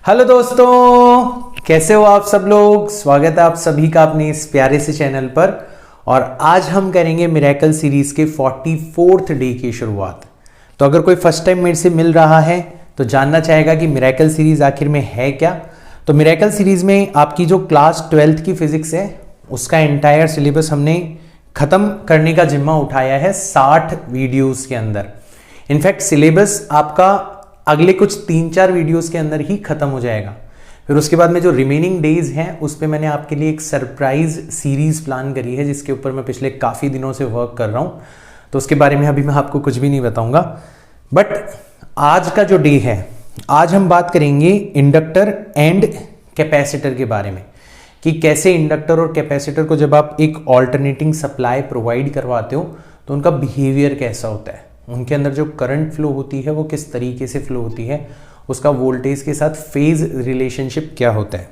Hello दोस्तों, कैसे हो आप सब लोग। स्वागत है आप सभी का अपने इस प्यारे से चैनल पर। और आज हम करेंगे मिरेकल सीरीज के 44th डे की शुरुआत। तो अगर कोई फर्स्ट टाइम मेरे से मिल रहा है तो जानना चाहेगा कि मिरेकल सीरीज आखिर में है क्या। तो मिरेकल सीरीज में आपकी जो क्लास 12th की फिजिक्स है उसका एंटायर सिलेबस हमने खत्म करने का जिम्मा उठाया है 60 वीडियोस के अंदर। इनफैक्ट सिलेबस आपका अगले कुछ 3-4 वीडियोस के अंदर ही खत्म हो जाएगा। फिर उसके बाद में जो रिमेनिंग डेज हैं उस पे मैंने आपके लिए एक सरप्राइज सीरीज प्लान करी है जिसके ऊपर मैं पिछले काफ़ी दिनों से वर्क कर रहा हूँ। तो उसके बारे में अभी मैं आपको कुछ भी नहीं बताऊंगा। बट आज का जो डे है, आज हम बात करेंगे इंडक्टर एंड कैपेसिटर के बारे में कि कैसे इंडक्टर और कैपेसिटर को जब आप एक ऑल्टरनेटिंग सप्लाई प्रोवाइड करवाते हो तो उनका बिहेवियर कैसा होता है, उनके अंदर जो करंट फ्लो होती है वो किस तरीके से फ्लो होती है, उसका वोल्टेज के साथ फेज रिलेशनशिप क्या होता है।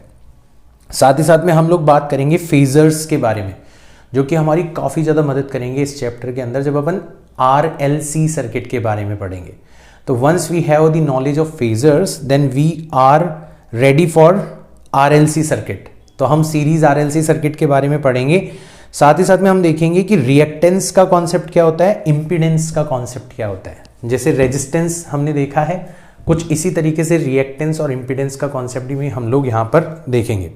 साथ ही साथ में हम लोग बात करेंगे फेजर्स के बारे में जो कि हमारी काफ़ी ज़्यादा मदद करेंगे इस चैप्टर के अंदर जब अपन RLC सर्किट के बारे में पढ़ेंगे। तो once we have the knowledge of phasors then we are ready for RLC circuit. तो हम सीरीज RLC सर्किट के बारे में पढ़ेंगे। साथ ही साथ में हम देखेंगे कि रिएक्टेंस का कॉन्सेप्ट क्या होता है, इंपीडेंस का कॉन्सेप्ट क्या होता है। जैसे रेजिस्टेंस हमने देखा है, कुछ इसी तरीके से रिएक्टेंस और इंपीडेंस का कॉन्सेप्ट भी हम लोग यहाँ पर देखेंगे।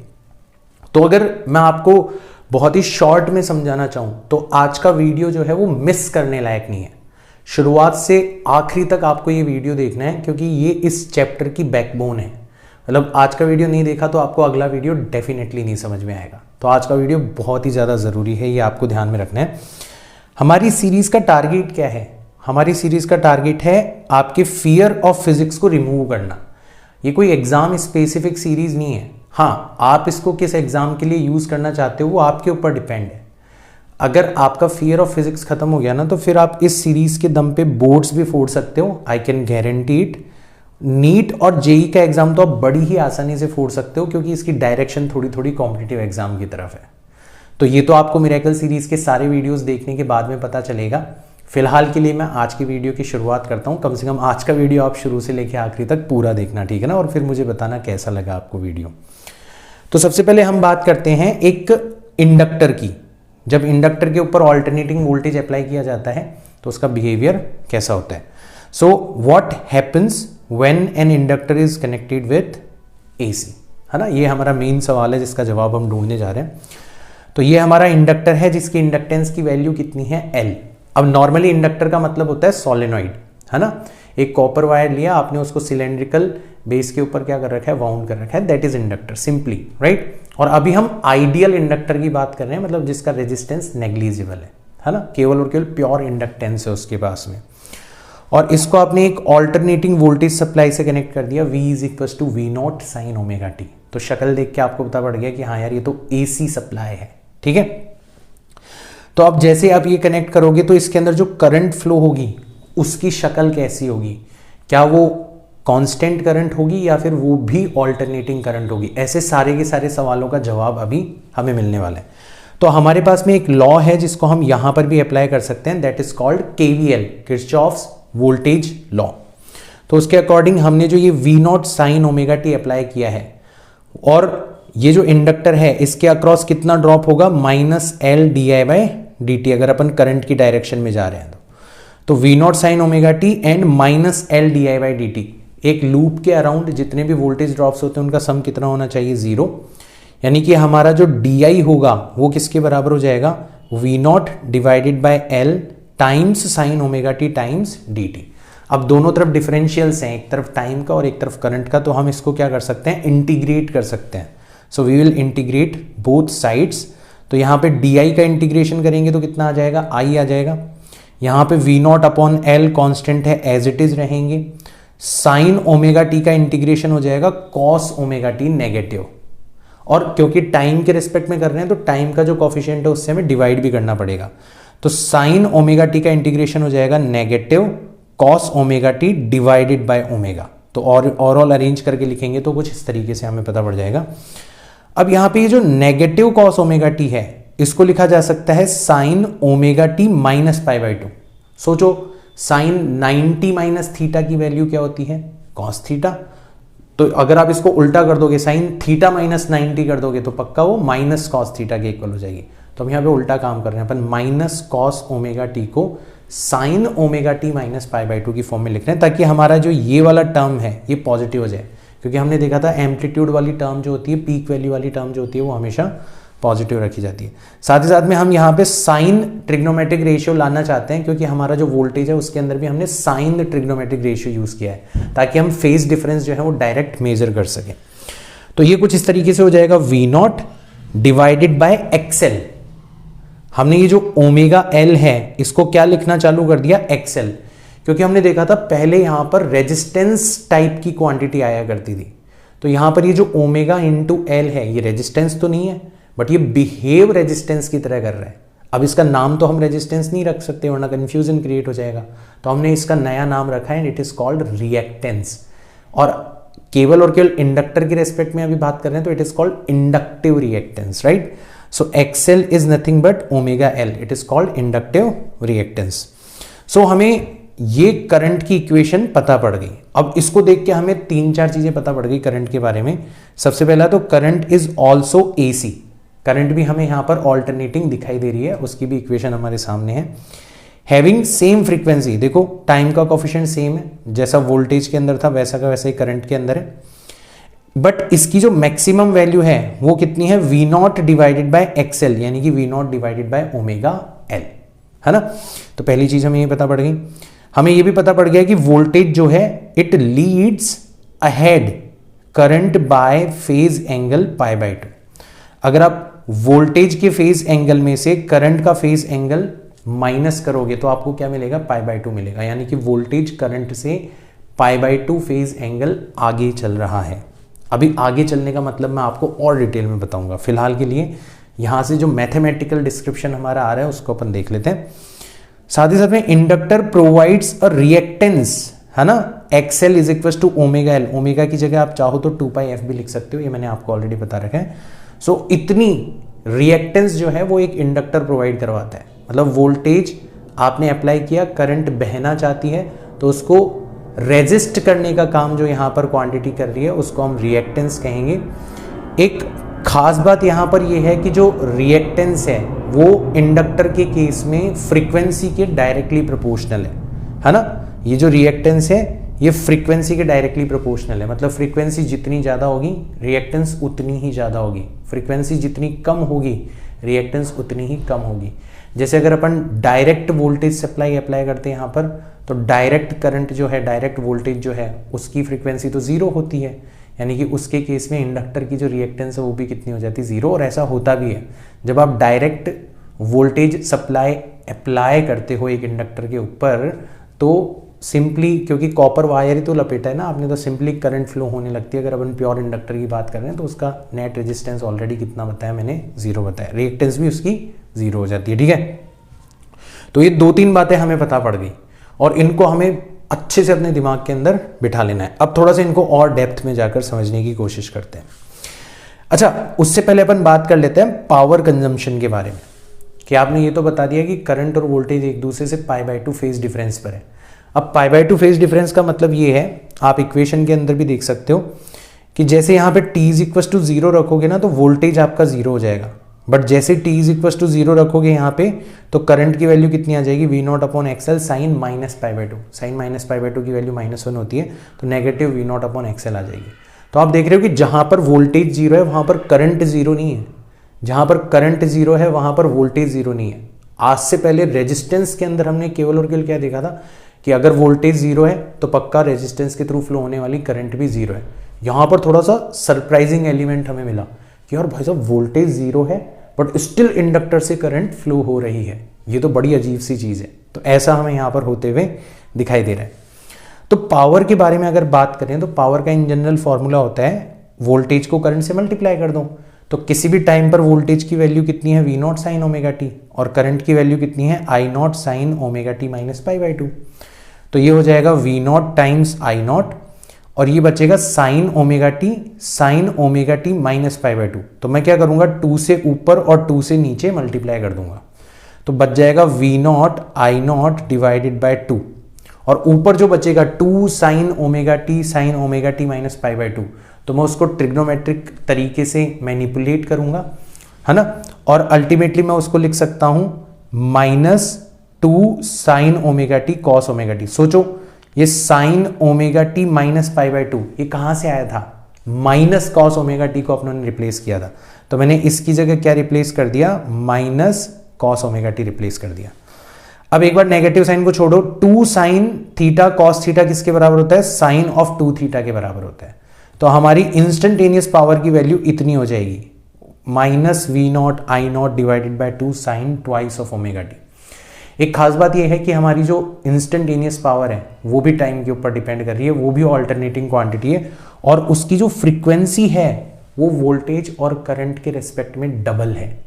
तो अगर मैं आपको बहुत ही शॉर्ट में समझाना चाहूँ तो आज का वीडियो जो है वो मिस करने लायक नहीं है। शुरुआत से आखिरी तक आपको ये वीडियो देखना है क्योंकि ये इस चैप्टर की बैकबोन है। मतलब आज का वीडियो नहीं देखा तो आपको अगला वीडियो डेफिनेटली नहीं समझ में आएगा। तो आज का वीडियो बहुत ही ज़्यादा ज़रूरी है, ये आपको ध्यान में रखना है। हमारी सीरीज़ का टारगेट क्या है? हमारी सीरीज़ का टारगेट है आपके फियर ऑफ फिजिक्स को रिमूव करना। ये कोई एग्ज़ाम स्पेसिफिक सीरीज़ नहीं है। हाँ, आप इसको किस एग्ज़ाम के लिए यूज़ करना चाहते हो वो आपके ऊपर डिपेंड है। अगर आपका फियर ऑफ फिजिक्स खत्म हो गया ना तो फिर आप इस सीरीज़ के दम पे बोर्ड्स भी फोड़ सकते हो। I can guarantee it. NEET और जेई का एग्जाम तो आप बड़ी ही आसानी से फोड़ सकते हो क्योंकि इसकी डायरेक्शन थोड़ी थोड़ी कॉम्पिटिटिव एग्जाम की तरफ है। तो ये तो आपको मिरेकल सीरीज के सारे वीडियोस देखने के बाद में पता चलेगा। फिलहाल के लिए मैं आज की वीडियो की शुरुआत करता हूँ। कम से कम आज का वीडियो आप शुरू से लेकर आखिरी तक पूरा देखना, ठीक है ना। और फिर मुझे बताना कैसा लगा आपको वीडियो। तो सबसे पहले हम बात करते हैं एक इंडक्टर की। जब इंडक्टर के ऊपर ऑल्टरनेटिंग वोल्टेज अप्लाई किया जाता है तो उसका बिहेवियर कैसा होता है। So what happens when an inductor is connected with AC, है ना। ये हमारा मेन सवाल है जिसका जवाब हम ढूंढने जा रहे हैं। तो ये हमारा इंडक्टर है जिसकी इंडक्टेंस की वैल्यू कितनी है, L। अब नॉर्मली इंडक्टर का मतलब होता है सोलेनॉइड, है ना। एक कॉपर वायर लिया आपने, उसको सिलेंड्रिकल बेस के ऊपर क्या कर रखा है, वाउंड कर रखा है, that is inductor simply, right. और अभी हम आइडियल इंडक्टर की बात कर रहे हैं, मतलब जिसका रेजिस्टेंस नेग्लिजिबल है ना, केवल और केवल प्योर इंडक्टेंस है उसके पास में। और इसको आपने एक ऑल्टरनेटिंग वोल्टेज सप्लाई से कनेक्ट कर दिया, V = V0 sin ωt। तो शक्ल देख के आपको पता पड़ गया कि हाँ यार ये तो AC सप्लाई है, ठीक है। तो अब जैसे आप ये कनेक्ट करोगे तो इसके अंदर जो करंट फ्लो होगी उसकी शक्ल कैसी होगी, क्या वो कांस्टेंट करंट होगी या फिर वो भी ऑल्टरनेटिंग करंट होगी। ऐसे सारे के सारे सवालों का जवाब अभी हमें मिलने वाला है। तो हमारे पास में एक लॉ है जिसको हम यहां पर भी अप्लाई कर सकते हैं, that is called KVL, Kirchhoff's voltage law. तो उसके अकॉर्डिंग हमने जो ये V0 sin ωt अप्लाई किया है और ये जो इंडक्टर है इसके अक्रॉस कितना ड्रॉप होगा, -L di/dt, अगर अपन करंट की डायरेक्शन में जा रहे हैं तो V0 sin ωt and -L di/dt, एक लूप के अराउंड जितने भी वोल्टेज ड्रॉप्स होते हैं उनका सम कितना होना चाहिए, 0। यानी कि हमारा जो di होगा वो किसके बराबर हो जाएगा, V0 divided bye L times sin ωt times dt। अब दोनों तरफ डिफरेंशियल्स हैं, एक तरफ टाइम का और एक तरफ करंट का, तो हम इसको क्या कर सकते हैं, इंटीग्रेट कर सकते हैं। So we will integrate both sides. तो यहाँ पे di का इंटीग्रेशन करेंगे तो कितना आ जाएगा, I आ जाएगा। यहाँ पे V0/L कांस्टेंट है, एज इट इज रहेंगे। sin ωt का इंटीग्रेशन हो जाएगा cos ωt नेगेटिव। और क्योंकि टाइम के रिस्पेक्ट में कर रहे हैं तो टाइम का जो कॉफिशिएंट है उससे हमें डिवाइड भी करना पड़ेगा। तो sin ωt का इंटीग्रेशन हो जाएगा negative cos ωt divided by omega. तो और ओवरऑल अरेंज करके लिखेंगे तो कुछ इस तरीके से हमें पता पड़ जाएगा। अब यहाँ पे ये जो नेगेटिव cos ωt है इसको लिखा जा सकता है sin ωt -π/2। सोचो sin 90 - थीटा की वैल्यू क्या होती है, cos थीटा। तो अगर आप इसको उल्टा कर दोगे, साइन थीटा माइनस 90 कर दोगे तो पक्का वो माइनस कॉस थीटा के इक्वल हो जाएगी। तो हम यहाँ पे उल्टा काम कर रहे हैं, अपन माइनस कॉस ओमेगा टी को sign omega T minus pi by 2 की फॉर्म में लिख रहे हैं, ताकि हमारा जो ये वाला टर्म है ये पॉजिटिव हो जाए। क्योंकि हमने देखा था एम्पलीट्यूड वाली टर्म जो होती है, पीक वैल्यू वाली टर्म जो होती है, वो हमेशा पॉजिटिव रखी जाती है। साथ ही साथ में हम यहाँ पे साइन ट्रिग्नोमेट्रिक रेशियो लाना चाहते हैं, क्योंकि हमारा जो वोल्टेज है उसके अंदर भी हमने साइन ट्रिग्नोमेट्रिक रेशियो यूज किया है, ताकि हम फेज डिफरेंस जो है वो डायरेक्ट मेजर कर सकें। तो ये कुछ इस तरीके से हो जाएगा, V nought divided by XL. हमने ये जो ओमेगा एल है इसको क्या लिखना चालू कर दिया, एक्सएल, क्योंकि हमने देखा था पहले यहां पर रेजिस्टेंस टाइप की क्वांटिटी आया करती थी। तो यहां पर ये जो ओमेगा इंटू एल है ये रेजिस्टेंस तो नहीं है, बट ये बिहेव रेजिस्टेंस की तरह कर रहा है। अब इसका नाम तो हम रेजिस्टेंस नहीं रख सकते वरना कंफ्यूजन क्रिएट हो जाएगा, तो हमने इसका नया नाम रखा है, इट इज कॉल्ड रिएक्टेंस। और केवल और केवल इंडक्टर के रेस्पेक्ट में अभी बात कर रहे हैं तो it is called inductive reactance, right. So XL is nothing but omega L, it is called inductive reactance. So हमें ये करंट की इक्वेशन पता पड़ गई। अब इसको देख के हमें 3-4 चीजें पता पड़ गई करंट के बारे में। सबसे पहला तो current is also AC, current भी हमें यहां पर ऑल्टरनेटिंग दिखाई दे रही है, उसकी भी इक्वेशन हमारे सामने है। हैविंग सेम फ्रीक्वेंसी, देखो टाइम का कोफिशिएंट सेम है, जैसा वोल्टेज के अंदर था वैसा का वैसा ही करंट के अंदर है, बट इसकी जो मैक्सिमम वैल्यू है वो कितनी है, V nought divided by XL, यानी कि V nought divided by omega L, है ना। तो पहली चीज हमें ये पता पड़ गई। हमें ये भी पता पड़ गया कि वोल्टेज जो है it Leeds ahead current by phase angle pi by 2। अगर आप वोल्टेज के फेज एंगल में से करंट का फेज एंगल माइनस करोगे तो आपको क्या मिलेगा, पाई बाय 2 मिलेगा, यानी कि वोल्टेज करंट से पाई बाय 2 फेज एंगल आगे चल रहा है। अभी आगे चलने का मतलब मैं आपको और डिटेल में बताऊंगा, फिलहाल के लिए यहां से जो मैथमेटिकल डिस्क्रिप्शन हमारा आ रहा है उसको अपन देख लेते हैं। साथ ही साथ में इंडक्टर प्रोवाइड्स अ रिएक्टेंस, है ना, XL is equal to omega L. Omega की जगह आप चाहो तो 2 पाई एफ भी लिख सकते हो, ये मैंने आपको ऑलरेडी बता रखा है। सो इतनी रिएक्टेंस जो है वो एक इंडक्टर प्रोवाइड करवाता है। मतलब वोल्टेज आपने अप्लाई किया, करंट बहना चाहती है तो उसको रेजिस्ट करने का काम जो यहाँ पर क्वांटिटी कर रही है उसको हम रिएक्टेंस कहेंगे। एक खास बात यहाँ पर यह है कि जो रिएक्टेंस है वो इंडक्टर के केस में फ्रीक्वेंसी के डायरेक्टली प्रोपोर्शनल है ना। ये जो रिएक्टेंस है ये फ्रीक्वेंसी के डायरेक्टली प्रोपोर्शनल है, मतलब फ्रीक्वेंसी जितनी ज़्यादा होगी रिएक्टेंस उतनी ही ज़्यादा होगी, फ्रीक्वेंसी जितनी कम होगी रिएक्टेंस उतनी ही कम होगी। जैसे अगर अपन डायरेक्ट वोल्टेज सप्लाई अप्लाई करते हैं यहाँ पर, तो डायरेक्ट करंट जो है, डायरेक्ट वोल्टेज जो है उसकी फ्रीक्वेंसी तो जीरो होती है, यानी कि उसके केस में इंडक्टर की जो रिएक्टेंस है वो भी कितनी हो जाती है, जीरो। और ऐसा होता भी है जब आप डायरेक्ट वोल्टेज सप्लाई अप्लाई करते हो एक इंडक्टर के ऊपर, तो सिंपली क्योंकि कॉपर वायर ही तो लपेटा है ना आपने, तो सिंपली करंट फ्लो होने लगती है। अगर अपन प्योर इंडक्टर की बात कर रहे हैं तो उसका नेट रेजिस्टेंस ऑलरेडी कितना बताया मैंने, जीरो बताया, रिएक्टेंस भी उसकी जीरो हो जाती है, ठीक है। तो ये 2-3 बातें हमें पता पड़ गई और इनको हमें अच्छे से अपने दिमाग के अंदर बिठा लेना है। अब थोड़ा सा इनको और डेप्थ में जाकर समझने की कोशिश करते हैं। अच्छा, उससे पहले अपन बात कर लेते हैं पावर कंजम्पशन के बारे में, कि आपने ये तो बता दिया कि करंट और वोल्टेज एक दूसरे से पाई बाय 2 फेज डिफरेंस पर है। अब पाई बाय 2 फेज डिफरेंस का मतलब ये है, आप इक्वेशन के अंदर भी देख सकते हो कि जैसे यहाँ पे t इज इक्वल टू 0 रखोगे ना तो वोल्टेज आपका 0 हो जाएगा, बट जैसे t इज इक्वल टू 0 रखोगे यहाँ पे तो करंट की वैल्यू कितनी आ जाएगी, V not upon XL sine minus pi by 2। Sine minus pi by 2 की वैल्यू -1 होती है, तो negative V not upon XL आ जाएगी। तो आप देख रहे हो कि जहां पर वोल्टेज 0 है वहां पर करंट 0 नहीं है, जहां पर करंट 0 है वहां पर वोल्टेज 0 नहीं है। आज से पहले रेजिस्टेंस के अंदर हमने केवल और केवल क्या देखा था कि अगर वोल्टेज 0 है तो पक्का रेजिस्टेंस के थ्रू फ्लो होने वाली करंट भी 0 है। यहां पर थोड़ा सा सरप्राइजिंग एलिमेंट हमें मिला कि यार भाई साहब वोल्टेज 0 है बट स्टिल इंडक्टर से करंट फ्लो हो रही है, ये तो बड़ी अजीब सी चीज है। तो ऐसा हमें यहां पर होते हुए दिखाई दे रहा है। तो पावर के बारे में अगर बात करें तो पावर का इन जनरल फॉर्मूला होता है वोल्टेज को करंट से मल्टीप्लाई कर दो, तो किसी भी टाइम पर वोल्टेज की वैल्यू कितनी है, V not sine omega T, और करंट की वैल्यू कितनी है, I not sine omega T minus pi by 2। तो ये हो जाएगा V not times I not, और ये बचेगा sine omega T minus pi by 2। तो मैं क्या करूंगा, 2 से ऊपर और 2 से नीचे मल्टीप्लाई कर दूंगा, तो बच जाएगा V nought I nought divided by 2, और ऊपर जो बचेगा 2 sin omega T sine omega T minus pi by 2, तो मैं उसको ट्रिग्नोमेट्रिक तरीके से मैनिपुलेट करूंगा, है ना, और अल्टीमेटली मैं उसको लिख सकता हूं -2 sin omega T cos omega T. सोचो ये sign omega T minus pi by 2 ये कहां से आया था, माइनस कॉस ओमेगा टी को अपनों ने रिप्लेस किया था, तो मैंने इसकी जगह क्या रिप्लेस कर दिया, minus cos omega T replace कर दिया। अब एक बार नेगेटिव साइन को छोड़ो, 2 sin थीटा कॉस थीटा किसके बराबर होता है, साइन ऑफ 2 थीटा के बराबर होता है। तो हमारी इंस्टेंटेनियस पावर की वैल्यू इतनी हो जाएगी, -V0 I0 divided by 2 sine twice of omega T. एक खास बात यह है कि हमारी जो इंस्टेंटेनियस पावर है वो भी टाइम के ऊपर डिपेंड कर रही है, वो भी ऑल्टरनेटिंग क्वांटिटी है, और उसकी जो फ्रीक्वेंसी है वो वोल्टेज और करंट के रेस्पेक्ट में डबल है।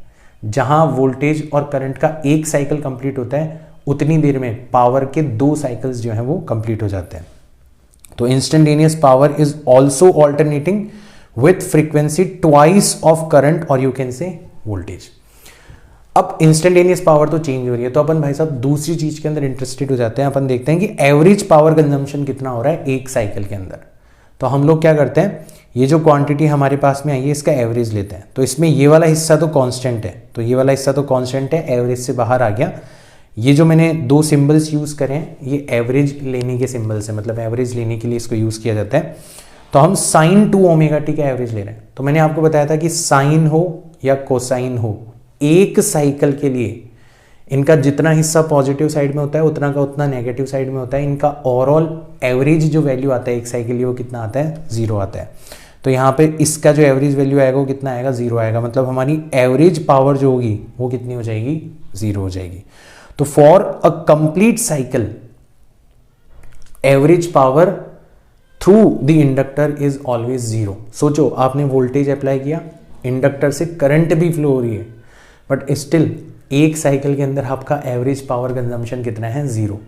जहां वोल्टेज और करंट का एक साइकिल कंप्लीट होता है उतनी देर में पावर के 2 साइकिल्स जो है वो कंप्लीट हो जाते हैं। तो instantaneous power is also alternating with frequency twice of current और यू कैन से वोल्टेज। अब इंस्टेंटेनियस पावर तो चेंज हो रही है, तो अपन भाई साहब दूसरी चीज के अंदर इंटरेस्टेड हो जाते हैं। अपन देखते हैं कि एवरेज पावर कंजम्पशन कितना हो रहा है एक साइकिल के अंदर। तो हम लोग क्या करते हैं, ये जो क्वांटिटी हमारे पास में आई है इसका एवरेज लेते हैं। तो इसमें ये वाला हिस्सा तो कांस्टेंट है, तो ये वाला हिस्सा तो कांस्टेंट है, एवरेज से बाहर आ गया। ये जो मैंने 2 सिंबल्स यूज करे हैं ये एवरेज लेने के सिंबल्स है, मतलब एवरेज लेने के लिए इसको यूज किया जाता है। तो हम साइन 2 ओमेगा टी का एवरेज ले रहे हैं। तो मैंने आपको बताया था कि साइन हो या कोसाइन हो, एक साइकिल के लिए इनका जितना हिस्सा पॉजिटिव साइड में होता है उतना का उतना नेगेटिव साइड में होता है। इनका ओवरऑल एवरेज जो वैल्यू आता है एक साइकिल के लिए वो कितना आता है, 0 आता है। तो यहाँ पे इसका जो एवरेज वैल्यू आएगा वो कितना आएगा, 0 आएगा। मतलब हमारी एवरेज पावर जो होगी वो कितनी हो जाएगी, 0 हो जाएगी। तो for a complete cycle average power through the inductor is always 0। सोचो आपने वोल्टेज अप्लाई किया, इंडक्टर से करंट भी फ्लो हो रही है, बट स्टिल एक साइकिल के अंदर आपका एवरेज पावर कंजम्पशन कितना है, 0।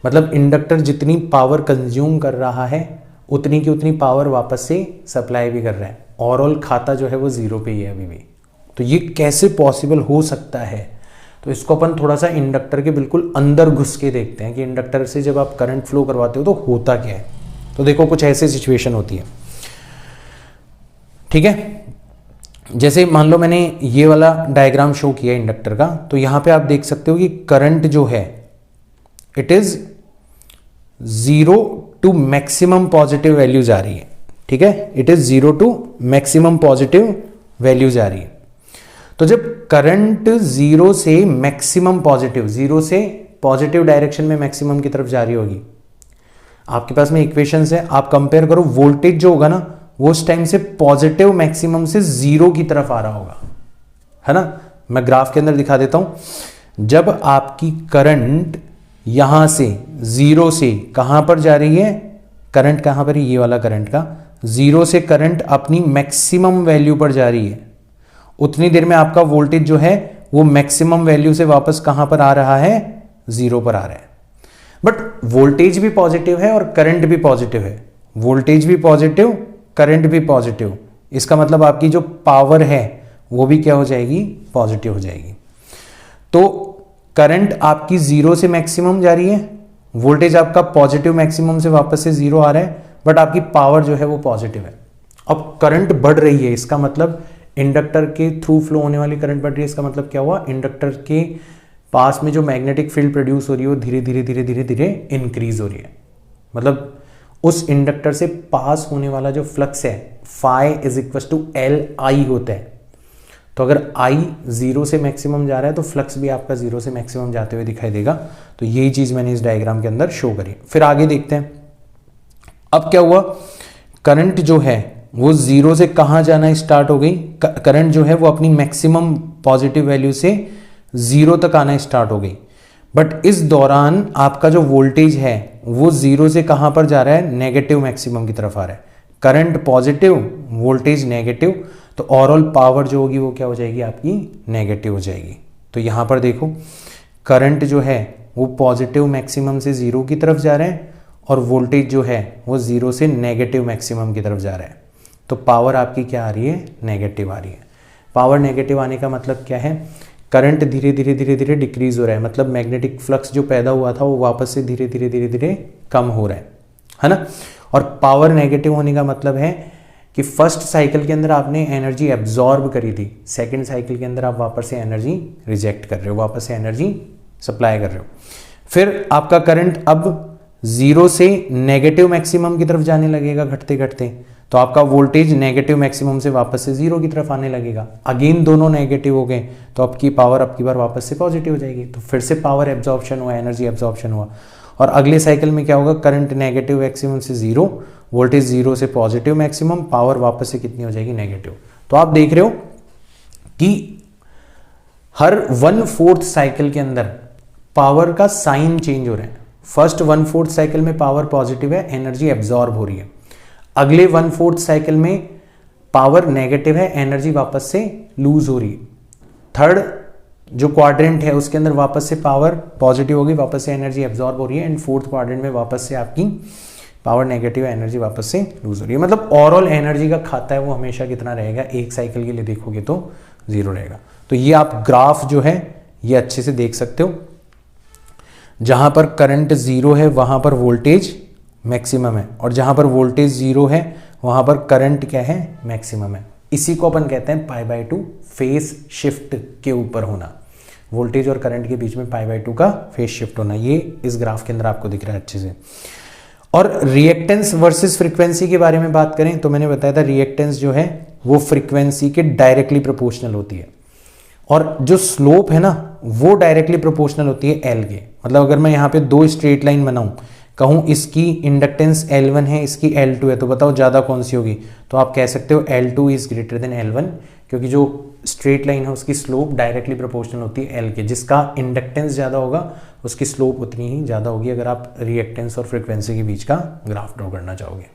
मतलब इंडक्टर जितनी पावर कंज्यूम कर रहा है उतनी की उतनी पावर वापस से सप्लाई भी कर रहा है। ओवरऑल खाता जो है वो 0 पे ही है अभी भी। तो ये कैसे पॉसिबल हो सकता है, तो इसको अपन थोड़ा सा इंडक्टर के बिल्कुल अंदर घुस के देखते हैं कि इंडक्टर से जब आप करंट फ्लो करवाते हो तो होता क्या है। तो देखो कुछ ऐसी सिचुएशन होती है, ठीक है। जैसे मान लो मैंने ये वाला डायग्राम शो किया इंडक्टर का, तो यहां पे आप देख सकते हो कि करंट जो है it is 0 to maximum positive value जा रही है, ठीक है। It is 0 to maximum positive value जा रही है। तो जब करंट 0 से मैक्सिमम पॉजिटिव, 0 से पॉजिटिव डायरेक्शन में मैक्सिमम की तरफ जा रही होगी, आपके पास में इक्वेशंस है, आप कंपेयर करो, वोल्टेज जो होगा ना वो उस टाइम से पॉजिटिव मैक्सिमम से 0 की तरफ आ रहा होगा, है ना। मैं ग्राफ के अंदर दिखा देता हूं। जब आपकी करंट यहां से 0 से कहां पर जा रही है, करंट कहां पर है, ये वाला करंट का 0 से करंट अपनी मैक्सिमम वैल्यू पर जा रही है, उतनी देर में आपका वोल्टेज जो है वो मैक्सिमम वैल्यू से वापस कहां पर आ रहा है, 0 पर आ रहा है। बट वोल्टेज भी पॉजिटिव है और करंट भी पॉजिटिव है, वोल्टेज भी पॉजिटिव करंट भी पॉजिटिव। इसका मतलब आपकी जो पावर है वो भी क्या हो जाएगी, पॉजिटिव हो जाएगी। तो करंट आपकी 0 से मैक्सिमम जा रही है, वोल्टेज आपका पॉजिटिव मैक्सिमम से वापस से 0 आ रहा है, बट आपकी पावर जो है वो पॉजिटिव है। अब करंट बढ़ रही है, इसका मतलब इंडक्टर के थ्रू फ्लो होने वाली करंट बढ़ रही है। इसका मतलब क्या हुआ, इंडक्टर के पास में जो मैग्नेटिक फील्ड प्रोड्यूस हो रही है वो धीरे धीरे धीरे धीरे धीरे इंक्रीज हो रही है। मतलब उस इंडक्टर से पास होने वाला जो फ्लक्स है phi is equal to L I होता है। तो अगर I 0 से मैक्सिमम जा रहा है तो फ्लक्स भी आपका 0 से मैक्सिमम जाते हुए दिखाई देगा। तो यही चीज मैंने इस डायग्राम के अंदर शो करी। फिर आगे देखते हैं, अब क्या हुआ, करंट जो है वो 0 से कहां जाना स्टार्ट हो गई, करंट जो है वो अपनी मैक्सिमम पॉजिटिव वैल्यू से 0 तक आना स्टार्ट हो गई। बट इस दौरान आपका जो वोल्टेज है वो 0 से कहां पर जा रहा है, नेगेटिव मैक्सिमम की तरफ आ रहा है। करंट पॉजिटिव, वोल्टेज नेगेटिव, तो ओवरऑल पावर जो होगी वो क्या हो जाएगी, आपकी नेगेटिव हो जाएगी। तो यहां पर देखो करंट जो है वो पॉजिटिव मैक्सिमम से 0 की तरफ जा रहे हैं और वोल्टेज जो है वो 0 से नेगेटिव मैक्सिमम की तरफ जा रहा है। तो पावर आपकी क्या आ रही है, नेगेटिव आ रही है। पावर नेगेटिव आने का मतलब क्या है, करंट धीरे धीरे धीरे धीरे डिक्रीज हो रहा है, मतलब मैग्नेटिक फ्लक्स जो पैदा हुआ था वो वापस से धीरे धीरे धीरे धीरे कम हो रहा है ना। और पावर नेगेटिव होने का मतलब है कि फर्स्ट साइकिल के अंदर आपने एनर्जी एब्जॉर्ब करी थी, सेकंड साइकिल के अंदर आप वापस से एनर्जी रिजेक्ट कर रहे हो, वापस से एनर्जी सप्लाई कर रहे हो। फिर आपका करंट अब जीरो से नेगेटिव मैक्सिमम की तरफ जाने लगेगा घटते घटते, तो आपका वोल्टेज नेगेटिव मैक्सिमम से वापस से जीरो की तरफ आने लगेगा। अगेन दोनों नेगेटिव हो गए तो आपकी पावर अब की बार वापस से पॉजिटिव हो जाएगी, तो फिर से पावर एब्जॉर्प्शन हुआ, एनर्जी एब्जॉर्प्शन हुआ। और अगले साइकिल में क्या होगा, करंट नेगेटिव मैक्सिमम से जीरो, वोल्टेज जीरो से पॉजिटिव मैक्सिमम, पावर वापस से कितनी हो जाएगी, नेगेटिव। तो आप देख रहे हो कि हर 1/4 साइकिल के अंदर पावर का साइन चेंज हो रहा है। फर्स्ट 1/4 साइकिल में पावर पॉजिटिव है, एनर्जी एब्जॉर्ब हो रही है। अगले 1/4 साइकिल में पावर नेगेटिव है, एनर्जी वापस से लूज हो रही है। थर्ड जो क्वाड्रेंट है उसके अंदर वापस से पावर पॉजिटिव होगी, वापस से एनर्जी एब्जॉर्ब हो रही है। एंड फोर्थ क्वाड्रेंट में वापस से आपकी पावर नेगेटिव है, एनर्जी वापस से लूज हो रही है। मतलब ओवरऑल एनर्जी का खाता है वो हमेशा कितना रहेगा, एक साइकिल के लिए देखोगे तो जीरो रहेगा। तो ये आप ग्राफ जो है ये अच्छे से देख सकते हो। जहां पर करंट जीरो है वहां पर वोल्टेज मैक्सिमम है, और जहां पर वोल्टेज जीरो है वहां पर करंट क्या है, मैक्सिमम है। इसी को अपन कहते हैं π/2 फेस शिफ्ट के ऊपर होना, वोल्टेज और करंट के बीच में π/2 का फेस शिफ्ट होना। ये इस ग्राफ के अंदर आपको दिख रहा है अच्छे से। और रिएक्टेंस वर्सेस फ्रीक्वेंसी के बारे में बात करें तो मैंने बताया था रिएक्टेंस जो है वो फ्रीक्वेंसी के डायरेक्टली प्रोपोर्शनल होती है, और जो स्लोप है ना वो डायरेक्टली प्रोपोर्शनल होती है एल के। मतलब अगर मैं यहाँ पे दो स्ट्रेट लाइन बनाऊं, कहूँ इसकी इंडक्टेंस L1 है, इसकी L2 है, तो बताओ ज़्यादा कौन सी होगी। तो आप कह सकते हो L2 is greater than L1, क्योंकि जो स्ट्रेट लाइन है उसकी स्लोप डायरेक्टली प्रोपोर्शनल होती है L के। जिसका इंडक्टेंस ज़्यादा होगा उसकी स्लोप उतनी ही ज़्यादा होगी, अगर आप रिएक्टेंस और फ्रिक्वेंसी के बीच का ग्राफ ड्रॉ करना चाहोगे।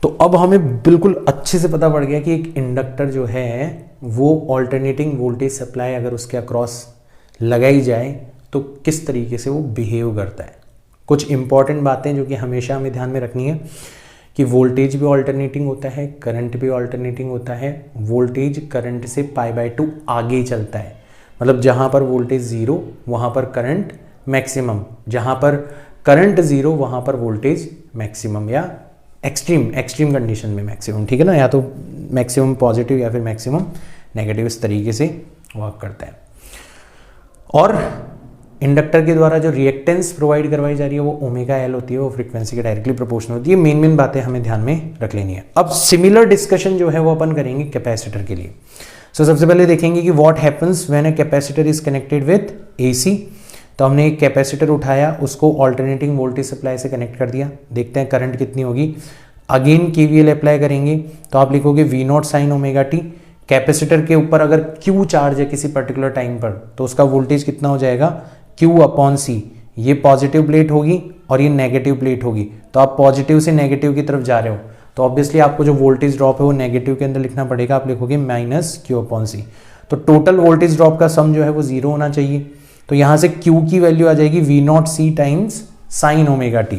तो अब हमें बिल्कुल अच्छे से पता पड़ गया कि एक इंडक्टर जो है वो ऑल्टरनेटिंग वोल्टेज सप्लाई अगर उसके अक्रॉस लगाई जाए तो किस तरीके से वो बिहेव करता है। कुछ इंपॉर्टेंट बातें जो कि हमेशा हमें ध्यान में रखनी है कि वोल्टेज भी ऑल्टरनेटिंग होता है, करंट भी ऑल्टरनेटिंग होता है। वोल्टेज करंट से π/2 आगे चलता है, मतलब जहाँ पर वोल्टेज जीरो वहाँ पर करंट मैक्सिमम, जहाँ पर करंट जीरो वहाँ पर वोल्टेज मैक्सिमम, या एक्सट्रीम कंडीशन में मैक्सिमम, ठीक है ना, या तो मैक्सिमम पॉजिटिव या फिर मैक्सिमम नेगेटिव, इस तरीके से वर्क करता है। और इंडक्टर के द्वारा जो रिएक्टेंस प्रोवाइड करवाई जा रही है वो ओमेगा एल होती है, वो फ्रीक्वेंसी के डायरेक्टली प्रोपोर्शनल होती है। मेन बातें हमें ध्यान में रख लेनी है। अब सिमिलर डिस्कशन जो है वो अपन करेंगे कैपेसिटर के लिए। सबसे पहले देखेंगे कि what happens when a capacitor is connected with AC. तो हमने एक कैपेसिटर उठाया, उसको ऑल्टरनेटिंग वोल्टेज सप्लाई से कनेक्ट कर दिया, देखते हैं करंट कितनी होगी। अगेन KVL अप्लाई करेंगे तो आप लिखोगे V0 sin omega T. Capacitor के ऊपर अगर Q चार्ज है किसी पर्टिकुलर टाइम पर तो उसका वोल्टेज कितना हो जाएगा, Q/C। ये पॉजिटिव प्लेट होगी और ये नेगेटिव प्लेट होगी, तो आप पॉजिटिव से नेगेटिव की तरफ जा रहे हो तो ऑब्वियसली आपको जो वोल्टेज ड्रॉप है वो नेगेटिव के अंदर लिखना पड़ेगा, आप लिखोगे -Q/C। तो टोटल वोल्टेज ड्रॉप का सम जो है वो जीरो होना चाहिए। तो यहाँ से Q की वैल्यू आ जाएगी V0C times sign omega T.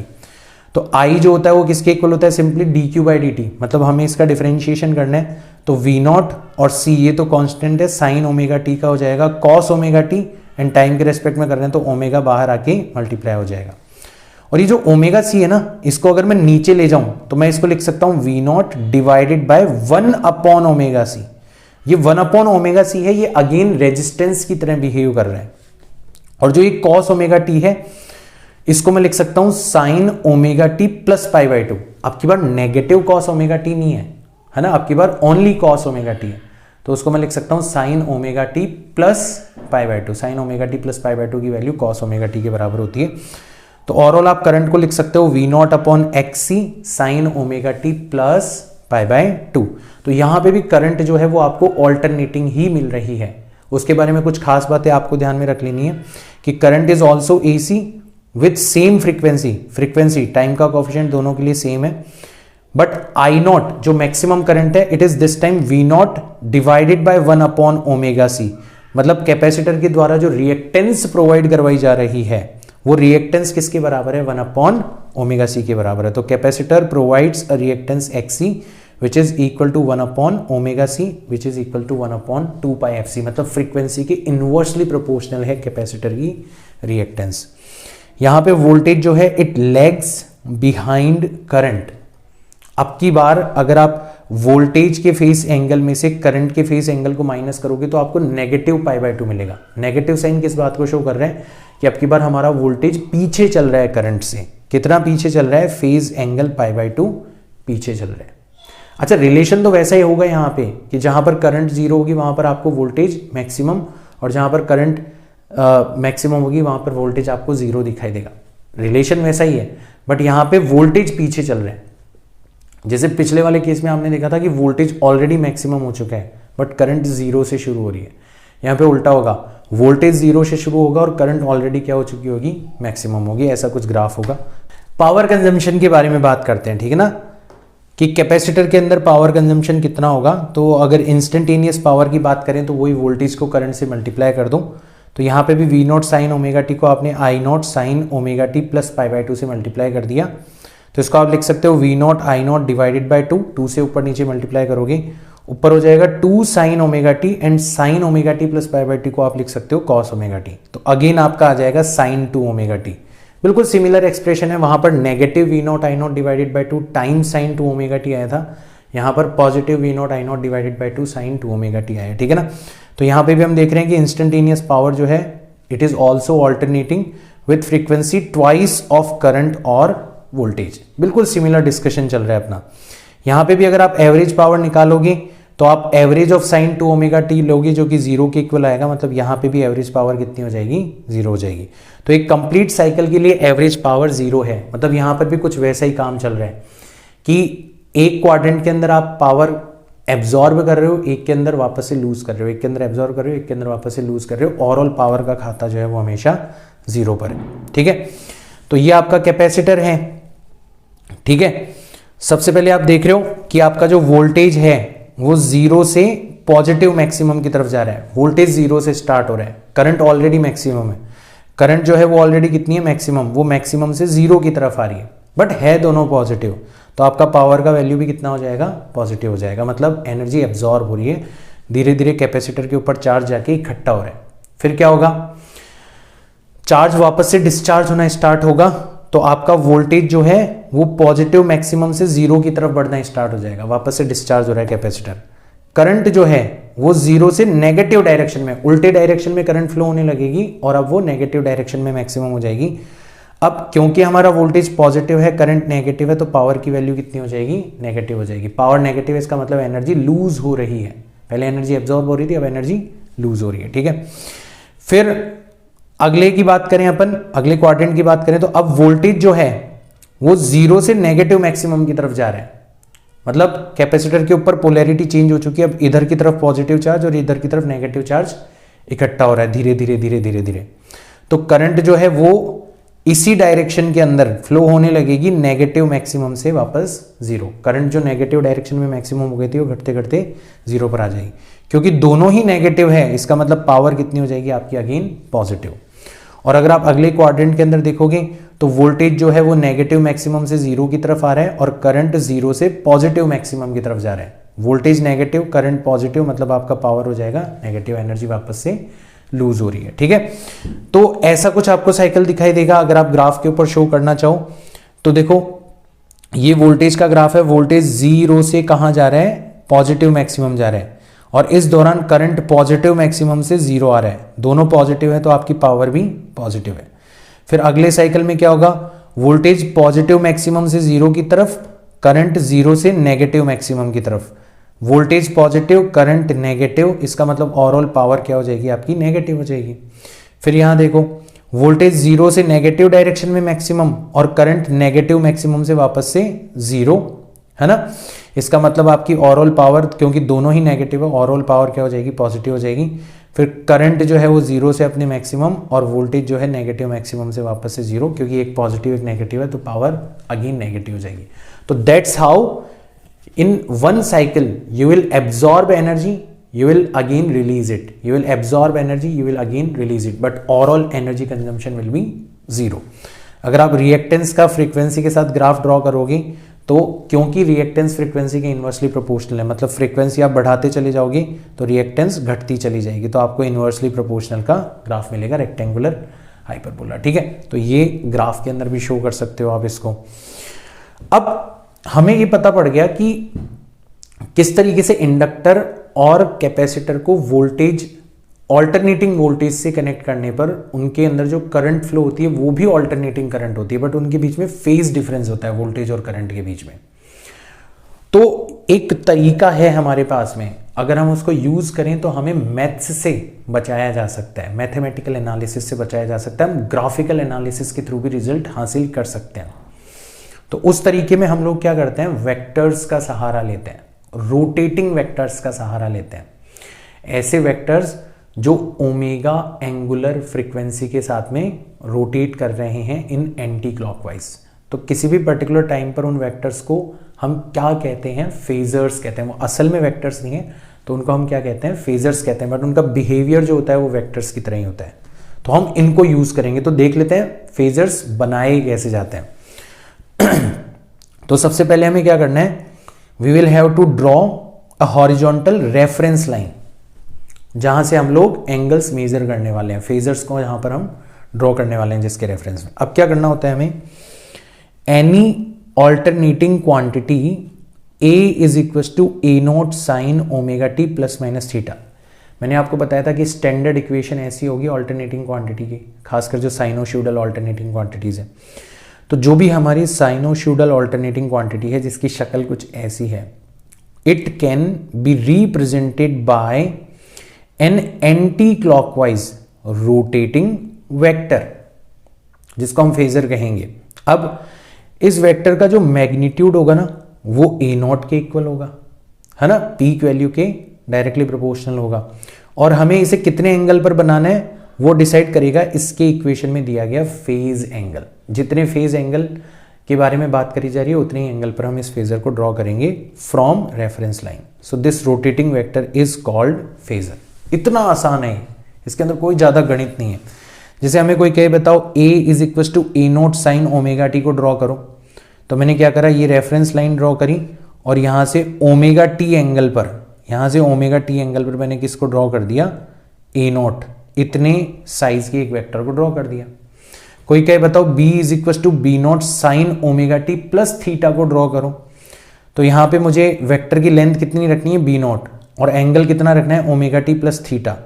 तो I जो होता है वो किसके इक्वल होता है, सिंपली dQ/dt। मतलब हमें इसका डिफरेंशिएशन करना है तो V0 और C ये तो कांस्टेंट है, साइन ओमेगा टी का हो जाएगा cos omega T, and time के रेस्पेक्ट में कर रहे हैं तो ओमेगा बाहर आके मल्टीप्लाई हो जाएगा। और ये जो ओमेगा सी है ना, इसको अगर मैं नीचे ले जाऊं तो मैं इसको लिख सकता हूं V0 डिवाइडेड बाय 1/ωc। ये 1/ωc है, ये अगेन रेजिस्टेंस की तरह बिहेव कर रहा है। और जो ये cos ओमेगा टी है इसको मैं लिख सकता हूं साइन ओमेगा टी प्लस π/2। अब की बार नेगेटिव cos ओमेगा टी नहीं है ना, अब की बार ओनली cos ओमेगा टी है, तो उसको मैं लिख सकता हूं sine omega T plus π/2। Sine omega T plus π/2 की वैल्यू cos ओमेगा टी के बराबर होती है। तो ओवरऑल आप करंट को लिख सकते हो V0/XC sign omega T plus π/2। तो यहां पे भी करंट जो है वो आपको ऑल्टरनेटिंग ही मिल रही है। उसके बारे में कुछ खास बातें आपको ध्यान में रख लेनी है कि current is also AC with same frequency time का कोफिशिएंट दोनों के लिए सेम है। बट I0 जो मैक्सिमम करंट है it is this time V0 divided bye 1/ωc। मतलब कैपेसिटर के द्वारा जो रिएक्टेंस प्रोवाइड करवाई जा रही है वो रिएक्टेंस किसके बराबर है, 1/ωc के बराबर है। तो capacitor provides a reactance XC which is equal to 1 upon omega C which is equal to 1 upon 2 pi F C, मतलब फ्रीक्वेंसी के इनवर्सली प्रोपोर्शनल है कैपेसिटर की रिएक्टेंस। यहाँ पे वोल्टेज जो है इट लैग्स बिहाइंड करंट। अब की बार अगर आप वोल्टेज के फेस एंगल में से करंट के फेस एंगल को माइनस करोगे तो आपको नेगेटिव पाई बाय 2 मिलेगा। नेगेटिव साइन किस बात को शो कर रहे हैं कि अब की बार हमारा वोल्टेज पीछे चल रहा है करंट से। कितना पीछे चल रहा है? फेज एंगल पाई बाय 2 पीछे चल रहा है। अच्छा, रिलेशन तो वैसा ही होगा यहाँ पे कि जहां पर करंट जीरो होगी वहां पर आपको वोल्टेज मैक्सिमम, और जहां पर करंट मैक्सिमम होगी वहां पर वोल्टेज आपको जीरो दिखाई देगा। रिलेशन वैसा ही है, बट यहां पे वोल्टेज पीछे चल रहा है। जैसे पिछले वाले केस में आपने देखा था कि वोल्टेज ऑलरेडी मैक्सिमम हो चुका है बट करंट जीरो से शुरू हो रही है। यहाँ पे उल्टा होगा, वोल्टेज जीरो से शुरू होगा और करंट ऑलरेडी क्या हो चुकी होगी? मैक्सिमम होगी। ऐसा कुछ ग्राफ होगा। पावर कंजम्पशन के बारे में बात करते हैं, ठीक है ना, कि कैपेसिटर के अंदर पावर कंजम्पशन कितना होगा। तो अगर इंस्टेंटेनियस पावर की बात करें तो वही वोल्टेज को करंट से मल्टीप्लाई कर दूं तो यहाँ पे भी V not sine omega T को आपने I not sine omega T plus pi by 2 से मल्टीप्लाई कर दिया। तो इसको आप लिख सकते हो V nought I nought divided by 2 से ऊपर नीचे मल्टीप्लाई करोगे, ऊपर हो जाएगा 2 sine omega T, and sine omega T plus pi by 2 को आप लिख सकते हो कॉस ओमेगा टी। तो अगेन आपका आ जाएगा साइन 2 ओमेगा टी। बिल्कुल सिमिलर एक्सप्रेशन है। वहां पर negative V nought I nought divided by 2 time sine 2 omega T आया था, यहाँ पर positive V nought I nought divided by 2 sine 2 omega T आया, ठीक है ना। तो यहाँ पे भी हम देख रहे हैं कि इंस्टेंटेनियस पावर जो है it is also alternating with frequency twice of current और वोल्टेज। बिल्कुल सिमिलर डिस्कशन चल रहा है अपना। यहाँ पे भी अगर आप एवरेज पावर निकालोगे तो आप average of sine 2 omega T लोगे जो कि जीरो के इक्वल आएगा, मतलब यहाँ पे भी एवरेज पावर कितनी हो जाएगी? जीरो हो जाएगी। तो एक कंप्लीट साइकिल के लिए एवरेज पावर जीरो है, मतलब यहाँ पर भी कुछ वैसा ही काम चल रहा है कि एक क्वाड्रेंट के अंदर आप पावर एब्जॉर्ब कर रहे हो, एक के अंदर वापस से लूज कर रहे हो, एक के अंदर एब्जॉर्ब कर रहे हो, एक के अंदर वापस से लूज कर रहे हो। ओवरऑल पावर का खाता जो है वो हमेशा जीरो पर है, ठीक है। तो ये आपका कैपेसिटर है, ठीक है। सबसे पहले आप देख रहे हो कि आपका जो वोल्टेज है वो जीरो से पॉजिटिव मैक्सिमम की तरफ जा रहा है। वोल्टेज जीरो से स्टार्ट हो रहा है, करंट ऑलरेडी मैक्सिमम है। करंट जो है वो ऑलरेडी कितनी है? मैक्सिमम। वो मैक्सिमम से जीरो की तरफ आ रही है, बट है दोनों पॉजिटिव। तो आपका पावर का वैल्यू भी कितना हो जाएगा? पॉजिटिव हो जाएगा, मतलब एनर्जी एब्जॉर्ब हो रही है। धीरे धीरे कैपेसिटर के ऊपर चार्ज जाके इकट्ठा हो रहा है। फिर क्या होगा? चार्ज वापस से डिस्चार्ज होना स्टार्ट होगा, तो आपका वोल्टेज जो है वो पॉजिटिव मैक्सिमम से जीरो की तरफ बढ़ना स्टार्ट हो जाएगा। वापस से डिस्चार्ज हो रहा है कैपेसिटर। करंट जो है वो जीरो से नेगेटिव डायरेक्शन में, उल्टे डायरेक्शन में करंट फ्लो होने लगेगी और अब वो नेगेटिव डायरेक्शन में मैक्सिमम हो जाएगी। अब क्योंकि हमारा वोल्टेज पॉजिटिव है, करंट नेगेटिव है, तो पावर की वैल्यू कितनी हो जाएगी? नेगेटिव हो जाएगी। पावर नेगेटिव है, इसका मतलब एनर्जी लूज हो रही है। पहले एनर्जी एब्जॉर्ब हो रही थी, अब एनर्जी लूज हो रही है, ठीक है। फिर अगले की बात करें अपन, अगले क्वाड्रेंट की बात करें तो अब वोल्टेज जो है वो जीरो से नेगेटिव मैक्सिमम की तरफ जा रहा है, मतलब कैपेसिटर के ऊपर पोलैरिटी चेंज हो चुकी है। अब इधर की तरफ पॉजिटिव चार्ज और इधर की तरफ नेगेटिव चार्ज इकट्ठा हो रहा है धीरे धीरे धीरे धीरे धीरे। तो करंट जो है वो इसी डायरेक्शन के अंदर फ्लो होने लगेगी, नेगेटिव मैक्सिमम से वापस जीरो। करंट जो नेगेटिव डायरेक्शन में मैक्सिमम हो गई थी वो घटते घटते जीरो पर आ जाएगी। क्योंकि दोनों ही नेगेटिव है, इसका मतलब पावर कितनी हो जाएगी आपकी? Again positive. और अगर आप अगले क्वाड्रेंट के अंदर देखोगे तो वोल्टेज जो है वो नेगेटिव मैक्सिमम से जीरो की तरफ आ रहा है और करंट जीरो से पॉजिटिव मैक्सिमम की तरफ जा रहा है। वोल्टेज नेगेटिव, करंट पॉजिटिव, मतलब आपका पावर हो जाएगा नेगेटिव, एनर्जी वापस से लूज हो रही है, ठीक है। तो ऐसा कुछ आपको साइकिल दिखाई देगा। अगर आप ग्राफ के ऊपर शो करना चाहो तो देखो, ये वोल्टेज का ग्राफ है। वोल्टेज जीरो से कहां जा रहा है? पॉजिटिव मैक्सिमम जा रहा है, और इस दौरान करंट पॉजिटिव मैक्सिमम से जीरो आ रहा है। दोनों पॉजिटिव है तो आपकी पावर भी पॉजिटिव है। फिर अगले साइकिल में क्या होगा? वोल्टेज पॉजिटिव मैक्सिमम से जीरो की तरफ, करंट जीरो से नेगेटिव मैक्सिमम की तरफ। वोल्टेज पॉजिटिव, करंट नेगेटिव, इसका मतलब ओवरऑल पावर क्या हो जाएगी आपकी? नेगेटिव हो जाएगी। फिर यहां देखो, वोल्टेज जीरो से नेगेटिव डायरेक्शन में मैक्सिमम और करंट नेगेटिव मैक्सिमम से वापस से जीरो, है ना। इसका मतलब आपकी ओवरऑल पावर, क्योंकि दोनों ही नेगेटिव है, ओवरऑल पावर क्या हो जाएगी? पॉजिटिव हो जाएगी। फिर करंट जो है वो जीरो से अपने मैक्सिमम और वोल्टेज जो है नेगेटिव मैक्सिमम से वापस से जीरो, क्योंकि एक पॉजिटिव एक नेगेटिव है तो पावर अगेन नेगेटिव हो जाएगी। तो that's how in one cycle you will absorb energy, you will again release it. You will absorb energy, you will again release it. But overall energy consumption will be zero. अगर आप reactance का frequency के साथ graph draw करोगे तो क्योंकि reactance frequency के inversely proportional है, मतलब फ्रीक्वेंसी आप बढ़ाते चले जाओगे तो रिएक्टेंस घटती चली जाएगी, तो आपको इन्वर्सली प्रोपोर्शनल का ग्राफ मिलेगा रेक्टेंगुलर हाइपरबोला। ठीक है, तो ये ग्राफ के अंदर भी शो कर सकते हो आप इसको। अब हमें ये पता पड़ गया कि किस तरीके से इंडक्टर और कैपेसिटर को वोल्टेज, ऑल्टरनेटिंग वोल्टेज से कनेक्ट करने पर उनके अंदर जो करंट फ्लो होती है वो भी ऑल्टरनेटिंग करंट होती है, बट उनके बीच में फेज डिफरेंस होता है वोल्टेज और करंट के बीच में। तो एक तरीका है हमारे पास में, अगर हम उसको यूज करें तो हमें मैथ्स से बचाया जा सकता है, मैथमेटिकल एनालिसिस से बचाया जा सकता है, हम ग्राफिकल एनालिसिस के थ्रू भी रिजल्ट हासिल कर सकते हैं। तो उस तरीके में हम लोग क्या करते हैं, वेक्टर्स का सहारा लेते हैं, रोटेटिंग वेक्टर्स का सहारा लेते हैं, ऐसे वेक्टर्स जो ओमेगा एंगुलर फ्रीक्वेंसी के साथ में रोटेट कर रहे हैं इन एंटी क्लॉकवाइज। तो किसी भी पर्टिकुलर टाइम पर उन वेक्टर्स को हम क्या कहते हैं, फेजर्स कहते हैं। वो असल में वेक्टर्स नहीं है, तो उनको हम क्या कहते हैं, फेजर्स कहते हैं, बट उनका बिहेवियर जो होता है वो वेक्टर्स की तरह ही होता है। तो हम इनको यूज करेंगे। तो देख लेते हैं फेजर्स बनाए कैसे जाते हैं। तो सबसे पहले हमें क्या करना है, we will have to draw a horizontal reference line, जहां से हम लोग एंगल्स मेजर करने वाले हैं, फेजर्स को यहां पर हम ड्रॉ करने वाले हैं जिसके रेफरेंस में। अब क्या करना होता है हमें, any alternating quantity A is equal to A nought sine omega T plus minus theta. मैंने आपको बताया था कि स्टैंडर्ड इक्वेशन ऐसी होगी ऑल्टरनेटिंग क्वांटिटी की, खासकर जो साइनोस्यूडल ऑल्टरनेटिंग क्वांटिटीज है। तो जो भी हमारी साइनोस्यूडल ऑल्टरनेटिंग क्वांटिटी है जिसकी शक्ल कुछ ऐसी है, it can be represented by an anti clockwise rotating vector, जिसको हम फेजर कहेंगे। अब इस वेक्टर का जो मैग्नीट्यूड होगा ना वो ए नॉट के इक्वल होगा, है ना, पीक वैल्यू के डायरेक्टली प्रोपोर्शनल होगा। और हमें इसे कितने एंगल पर बनाना है वो डिसाइड करेगा इसके इक्वेशन में दिया गया फेज एंगल। जितने फेज एंगल के बारे में बात करी जा रही है उतने ही एंगल पर हम इस फेजर को ड्रॉ करेंगे from reference line. So this rotating vector is called phasor. इतना आसान है, इसके अंदर कोई ज्यादा गणित नहीं है। जैसे हमें कोई कहे बताओ A is equal to A nought sine omega T को ड्रॉ करो, तो मैंने क्या करा, ये रेफरेंस लाइन ड्रॉ करी और यहां से ओमेगा टी एंगल पर, यहां से ओमेगा टी एंगल पर मैंने किसको ड्रॉ कर दिया, ए नोट, इतने साइज के एक वेक्टर को ड्रॉ कर दिया। कोई कहे बताओ B is equal to B nought sine omega T plus theta को ड्रॉ करो, तो यहां पे मुझे वेक्टर की लेंथ कितनी रखनी है, बी नोट, और एंगल कितना रखना है, ओमेगा टी प्लस थीटा।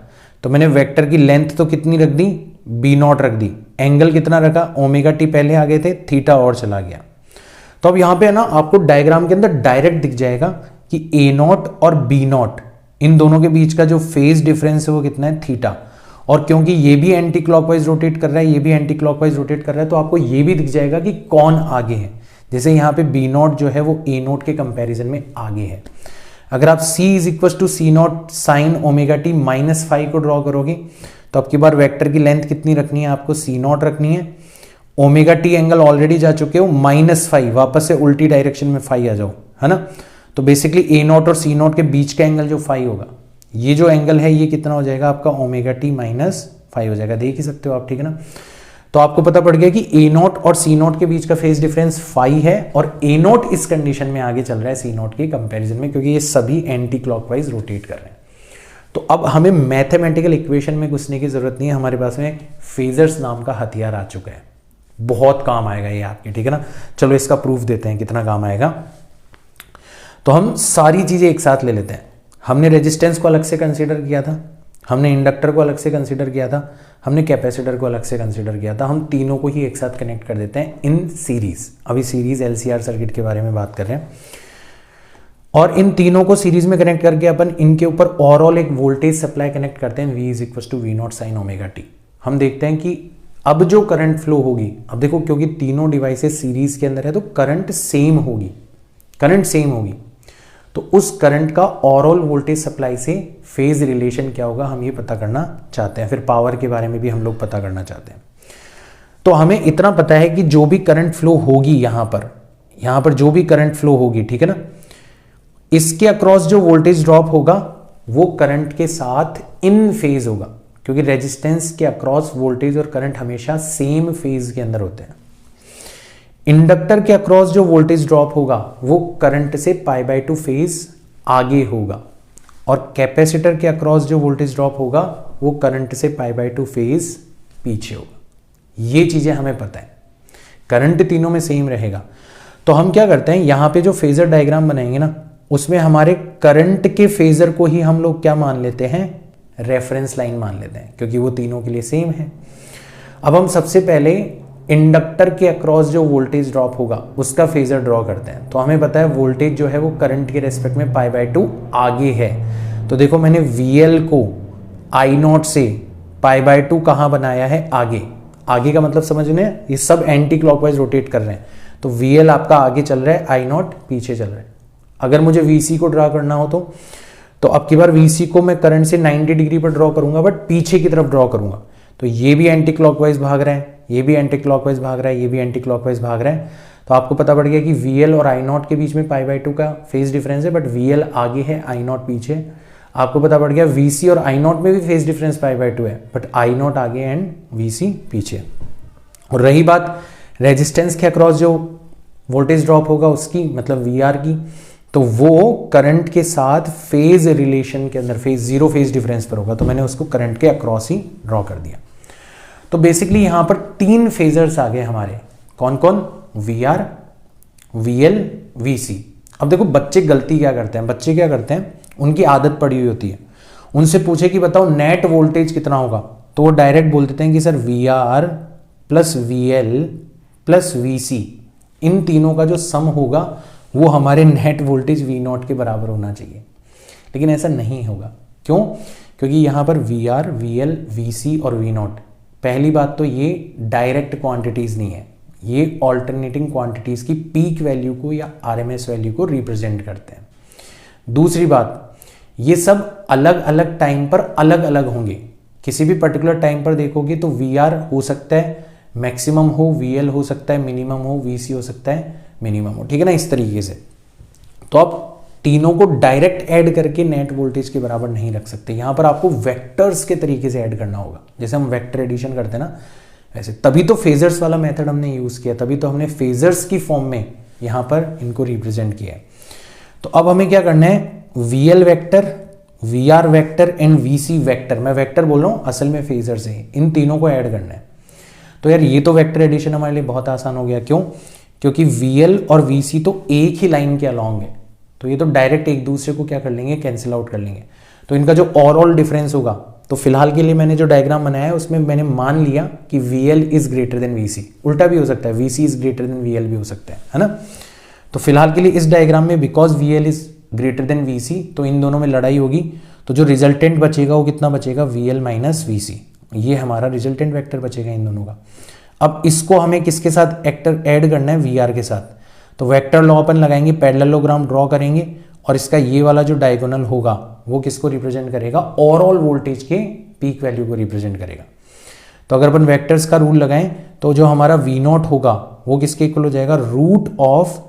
तो मैंने वेक्टर की लेंथ तो कितनी रख दी, बी नॉट रख दी, एंगल कितना रखा, ओमेगा टी पहले आ गए थे, थीटा और चला गया। तो अब यहां पे है ना आपको डायग्राम के अंदर डायरेक्ट दिख जाएगा कि ए नॉट और बी नॉट इन दोनों के बीच का जो फेज डिफरेंस है वो कितना है, थीटा। और क्योंकि ये भी एंटी क्लॉकवाइज रोटेट कर रहा है, ये भी एंटी क्लॉकवाइज रोटेट कर रहा है, तो आपको ये भी दिख जाएगा कि कौन आगे है। जैसे यहाँ पे बी नॉट जो है वो ए नॉट के कंपेरिजन में आगे है। अगर आप C is equal to C nought sine omega T minus 5 को ड्रॉ करोगे तो आपकी बार वेक्टर की लेंथ कितनी रखनी है, आपको सी नॉट रखनी है, ओमेगा टी एंगल ऑलरेडी जा चुके हो -5, वापस से उल्टी डायरेक्शन में 5 आ जाओ, है ना। तो बेसिकली ए नॉट और सी नॉट के बीच का एंगल जो 5 होगा, ये जो एंगल है ये कितना हो जाएगा आपका, ओमेगा टी -5 हो जाएगा, देख ही सकते हो आप, ठीक है ना। तो आपको पता पड़ गया कि ए नॉट और सी नॉट के बीच का फेज डिफरेंस 5 है और ए नॉट इस कंडीशन में आगे चल रहा है सी नॉट के कंपैरिजन में, क्योंकि ये सभी एंटी क्लॉकवाइज रोटेट कर रहे हैं। तो अब हमें मैथमेटिकल इक्वेशन में घुसने की जरूरत नहीं है, हमारे पास में फेजर्स नाम का हथियार आ चुका है, बहुत काम आएगा ये आपके, ठीक है ना। चलो इसका प्रूफ देते हैं कितना काम आएगा। तो हम सारी चीजें एक साथ ले लेते हैं। हमने रेजिस्टेंस को अलग से कंसीडर किया था, हमने इंडक्टर को अलग से कंसीडर किया था, हमने कैपेसिटर को अलग से कंसीडर किया था। हम तीनों को ही एक साथ कनेक्ट कर देते हैं इन सीरीज। अभी सीरीज एलसीआर सर्किट के बारे में बात कर रहे हैं और इन तीनों को सीरीज में कनेक्ट करके अपन इनके ऊपर ओवरऑल एक वोल्टेज सप्लाई कनेक्ट करते हैं, V is equal to V not sine omega T. हम देखते हैं कि अब जो करंट फ्लो होगी, अब देखो क्योंकि तीनों डिवाइसेस सीरीज के अंदर है तो करंट सेम होगी, करंट सेम होगी, तो उस करंट का ओवरऑल वोल्टेज सप्लाई से फेज रिलेशन क्या होगा हम ये पता करना चाहते हैं। फिर पावर के बारे में भी हम लोग पता करना चाहते हैं। तो हमें इतना पता है कि जो भी करंट फ्लो होगी यहां पर जो भी करंट फ्लो होगी, ठीक है ना, इसके अक्रॉस जो वोल्टेज ड्रॉप होगा वो करंट के साथ इन फेज होगा, क्योंकि रेजिस्टेंस के अक्रॉस वोल्टेज और करंट हमेशा सेम फेज के अंदर होते हैं। इंडक्टर के अक्रॉस जो वोल्टेज ड्रॉप होगा वो करंट से π/2 फेज आगे होगा, और कैपेसिटर के अक्रॉस जो वोल्टेज ड्रॉप होगा वो करंट से π/2 फेज पीछे होगा। ये चीजें हमें पता है, करंट तीनों में सेम रहेगा। तो हम क्या करते हैं, यहां पे जो फेजर डायग्राम बनाएंगे ना, उसमें हमारे करंट के फेजर को ही हम लोग क्या मान लेते हैं, रेफरेंस लाइन मान लेते हैं, क्योंकि वो तीनों के लिए सेम है। अब हम सबसे पहले इंडक्टर के अक्रॉस जो वोल्टेज ड्रॉप होगा उसका फेजर ड्रॉ करते हैं। तो हमें पता है वोल्टेज जो है वो करंट के रेस्पेक्ट में π/2 आगे है। तो देखो मैंने VL को I0 से π/2 कहाँ बनाया है, आगे। आगे का मतलब समझ रहे हैं, ये सब एंटी क्लॉकवाइज रोटेट कर रहे हैं। तो VL आपका आगे चल रहा है, I0 पीछे चल रहा है। अगर मुझे VC को ड्रा करना हो तो अब की बार VC को मैं करंट से 90 डिग्री पर ड्रॉ करूंगा, बट पीछे की तरफ ड्रॉ करूंगा। तो ये भी एंटी क्लॉकवाइज भाग रहा है, ये भी एंटी क्लॉकवाइज भाग रहा है, ये भी एंटी क्लॉकवाइज भाग रहा है। तो आपको पता पड़ गया कि VL और I0 के बीच में π/2 का फेज डिफरेंस है, बट VL आगे है, I0 पीछे। आपको पता पड़ गया VC और I0 में भी फेज डिफरेंस π/2 है, बट I0 आगे एंड VC पीछे। और रही बात रेजिस्टेंस के अक्रॉस जो वोल्टेज ड्रॉप होगा उसकी, मतलब VR की, तो वो करंट के साथ फेज रिलेशन के अंदर जीरो फेज डिफरेंस पर होगा। तो मैंने उसको करंट के अक्रॉस ही ड्रॉ कर दिया। तो बेसिकली यहां पर 3 फेजर्स आ गए हमारे, कौन कौन, VR, VL, VC। अब देखो बच्चे गलती क्या करते हैं, बच्चे क्या करते हैं, उनकी आदत पड़ी हुई होती है, उनसे पूछे कि बताओ नेट वोल्टेज कितना होगा, तो वो डायरेक्ट बोल देते हैं कि sir VR plus VL plus VC, इन तीनों का जो सम होगा वो हमारे नेट वोल्टेज V0 के बराबर होना चाहिए। लेकिन ऐसा नहीं होगा, क्यों, क्योंकि यहां पर VR, VL, VC और V0, पहली बात तो ये डायरेक्ट क्वांटिटीज नहीं है, ये ऑल्टरनेटिंग क्वांटिटीज की पीक वैल्यू को या RMS वैल्यू को रिप्रेजेंट करते हैं। दूसरी बात, ये सब अलग अलग टाइम पर अलग अलग होंगे। किसी भी पर्टिकुलर टाइम पर देखोगे तो VR हो सकता है मैक्सिमम हो, VL हो सकता है मिनिमम हो, VC हो सकता है मिनिमम हो, ठीक है ना, इस तरीके से। तो आप तीनों को डायरेक्ट ऐड करके नेट वोल्टेज के बराबर नहीं रख सकते, यहां पर आपको वेक्टर्स के तरीके से ऐड करना होगा, जैसे हम वेक्टर एडिशन करते हैं ना वैसे। तभी तो फेजर्स वाला मेथड हमने यूज किया, तभी तो हमने फेजर्स की फॉर्म में यहां पर इनको रिप्रेजेंट किया है। तो अब हमें क्या करना है, VL vector, VR vector and VC vector, मैं वेक्टर बोल रहा हूं, असल में फेजर से, इन तीनों को ऐड करना है। तो यार ये तो वेक्टर एडिशन हमारे लिए बहुत आसान हो गया, क्यों, क्योंकि VL और VC तो एक ही लाइन के अलॉन्ग है, तो ये तो डायरेक्ट एक दूसरे को क्या कर लेंगे, कैंसिल आउट कर लेंगे। तो इनका जो ओवरऑल डिफरेंस होगा, तो फिलहाल के लिए मैंने जो डायग्राम बनाया है उसमें मैंने मान लिया कि VL is greater than VC, उल्टा भी हो सकता है, VC is greater than VL भी हो सकता है ना। तो फिलहाल के लिए इस डायग्राम में because VL is greater than VC, तो इन दोनों में लड़ाई होगी, तो जो रिजल्टेंट बचेगा वो कितना बचेगा, VL माइनस VC, ये हमारा रिजल्टेंट वेक्टर बचेगा इन दोनों का। अब इसको हमें किसके साथ ऐड करना है, VR के साथ। तो वेक्टर लॉ अपन लगाएंगे, पैरेललोग्राम ड्रॉ करेंगे, और इसका ये वाला जो डायगोनल होगा वो किसको रिप्रेजेंट करेगा, ओवरऑल वोल्टेज के पीक वैल्यू को रिप्रेजेंट करेगा। तो अगर अपन वेक्टर्स का रूल लगाएं तो जो हमारा V0 होगा वो किसके इक्वल हो जाएगा, रूट ऑफ